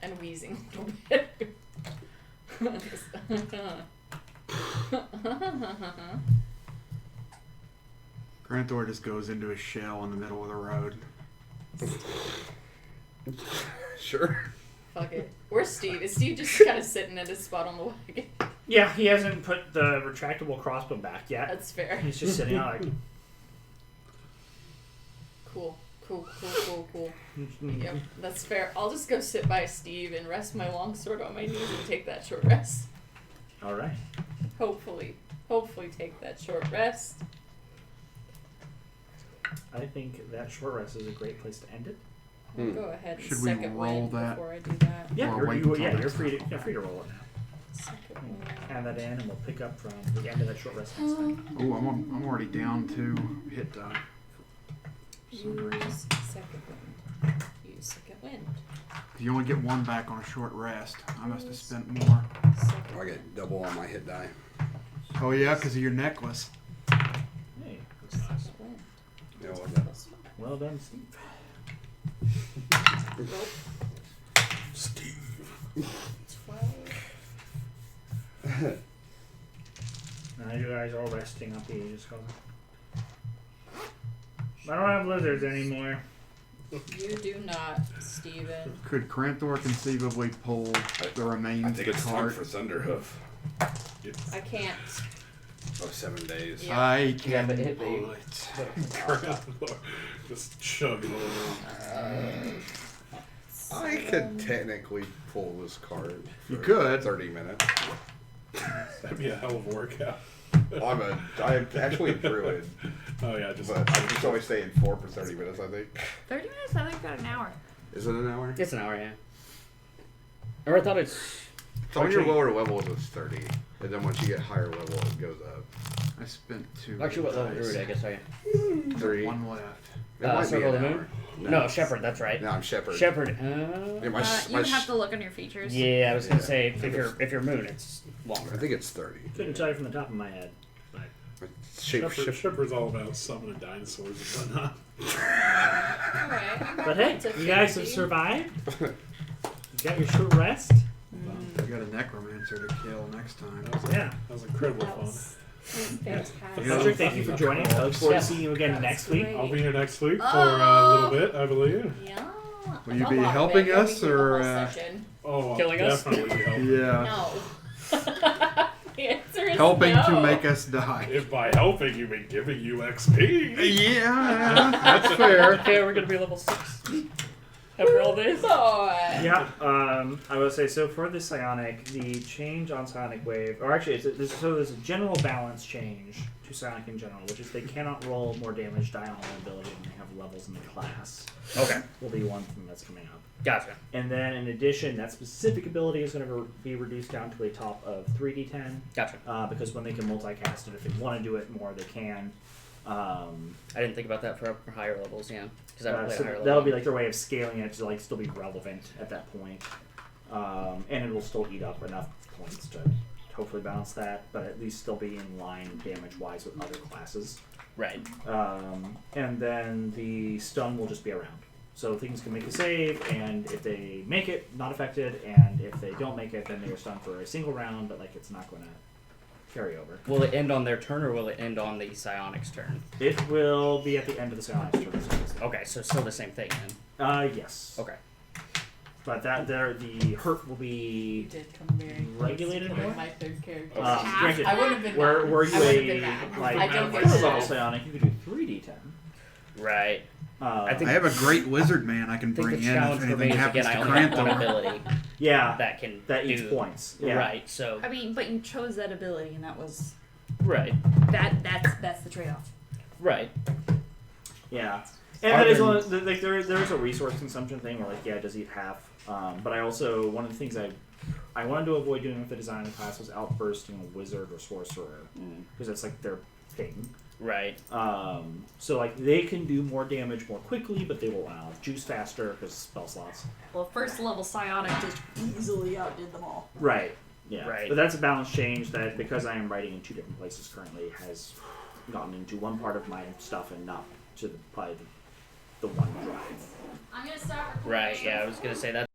and wheezing a little bit. Grantor just goes into his shell in the middle of the road. Sure. Fuck it. Where's Steve? Is Steve just kind of sitting at his spot on the wagon? Yeah, he hasn't put the retractable crossbow back yet. That's fair. He's just sitting on like. Cool. Yep, that's fair. I'll just go sit by Steve and rest my longsword on my knees and take that short rest. All right. Hopefully take that short rest. I think that short rest is a great place to end it. I'll go ahead and Should we second roll wind that? before I do that. Yeah, Or wait until you're next free time. to roll it now. Second wind. Hand that in, and we'll pick up from the end of that short rest next time. Oh, I'm already down 2 hit die. Use second wind. Use second wind. You only get 1 back on a short rest. I must have spent more. Second I get double on my hit die. Oh yeah, because of your necklace. Hey, second wind. Yeah, well done. well done, Steve. Steve. 12. Now you guys are all resting up the Aegis Collar. I don't have lizards anymore. You do not, Steven. Could Cranthor conceivably pull the remains I of think the it's time cart? for Thunderhoof. I can't. Oh, 7 days. Yeah. I Yeah, can but hit pull me. it. Cranthor just chugging along. I could technically pull this card. For You could. 30 minutes. That'd be a hell of a workout. I'm actually a druid, Oh yeah, just but I just always stay in 4 for 30 minutes, I think. 30 minutes? I think about an hour. Is it an hour? It's an hour, yeah. Or I thought it's. So when you're lower levels, it's 30. And then once you get higher level, it goes up. I spent 2. Actually, what level dice. druid, I guess I am. 3. 1 left. It might be Circle an of the hour. Moon? No, Shepherd, that's right. No, I'm Shepherd. Shepherd. Yeah, my, You my have to look on your features. Yeah, I was gonna Yeah. say if you're Moon, it's longer. I think it's 30. Couldn't tell you from the top of my head. Shepherd's all about summoning dinosaurs and whatnot. Alright. But hey, you guys have survived. You got your short rest. I got a necromancer to kill next time. Yeah. That was incredibly That fun. was fantastic. Patrick, thank you for joining. I look forward to seeing you again next week. I'll be here next week for a little bit, I believe. Yeah. Will you A be lot of helping it. You'll be us, here the or, whole session. Oh, I'll Killing us? definitely be helping. Yeah. No. The answer is Helping no. to make us die. If by helping you mean giving you XP. Yeah, that's fair. Okay, we're gonna be level 6 after all this. Boy. Yeah, I will say, so for the Psionic, the change on Psionic Wave, or actually, there's a general balance change to Psionic in general, which is they cannot roll more damage die on an ability than they have levels in the class. Okay, Will be one thing that's coming up. gotcha. And then in addition, that specific ability is going to be reduced down to a top of 3d10, Gotcha. because when they can multicast it, if they want to do it more, they can. I didn't think about that for higher levels, yeah. Because I haven't played So a higher level. that'll be like their way of scaling it to like still be relevant at that point. And it will still eat up enough points to hopefully balance that, but at least still be in line damage-wise with other classes. Right. And then the stun will just be around. So things can make a save, and if they make it, not affected, and if they don't make it, then they are stunned for a single round, but like it's not going to carry over. Will it end on their turn, or will it end on the Psionic's turn? It will be at the end of the Psionic's turn. Okay, so still the same thing then. Yes. Okay. But the hurt will You be did come very close regulated to killing more? my third character. Granted, I would have been were mad. you I would've been a mad. like I don't third think level so. psionic? You could do 3d10. Right. I think I have a great wizard man I can I think bring the in challenge if for me anything is happens again I to only have one Cranthor. ability Yeah, that can that eats do points. Yeah. Right. So I mean, but you chose that ability, and that was right. that's the trade-off. Right. Yeah. And that is one of the, like there is a resource consumption thing where like yeah it does eat half. But I also one of the things I wanted to avoid doing with the design of the class was outbursting a wizard or sorcerer because that's like their thing. Right. So like they can do more damage more quickly, but they will juice faster because spell slots. Well, first level psionic just easily outdid them all. Right. Yeah. Right. But that's a balance change that because I am writing in 2 different places currently has gotten into one part of my stuff and not to probably the one drive. I'm gonna stop recording. Right. Yeah. I was gonna say that.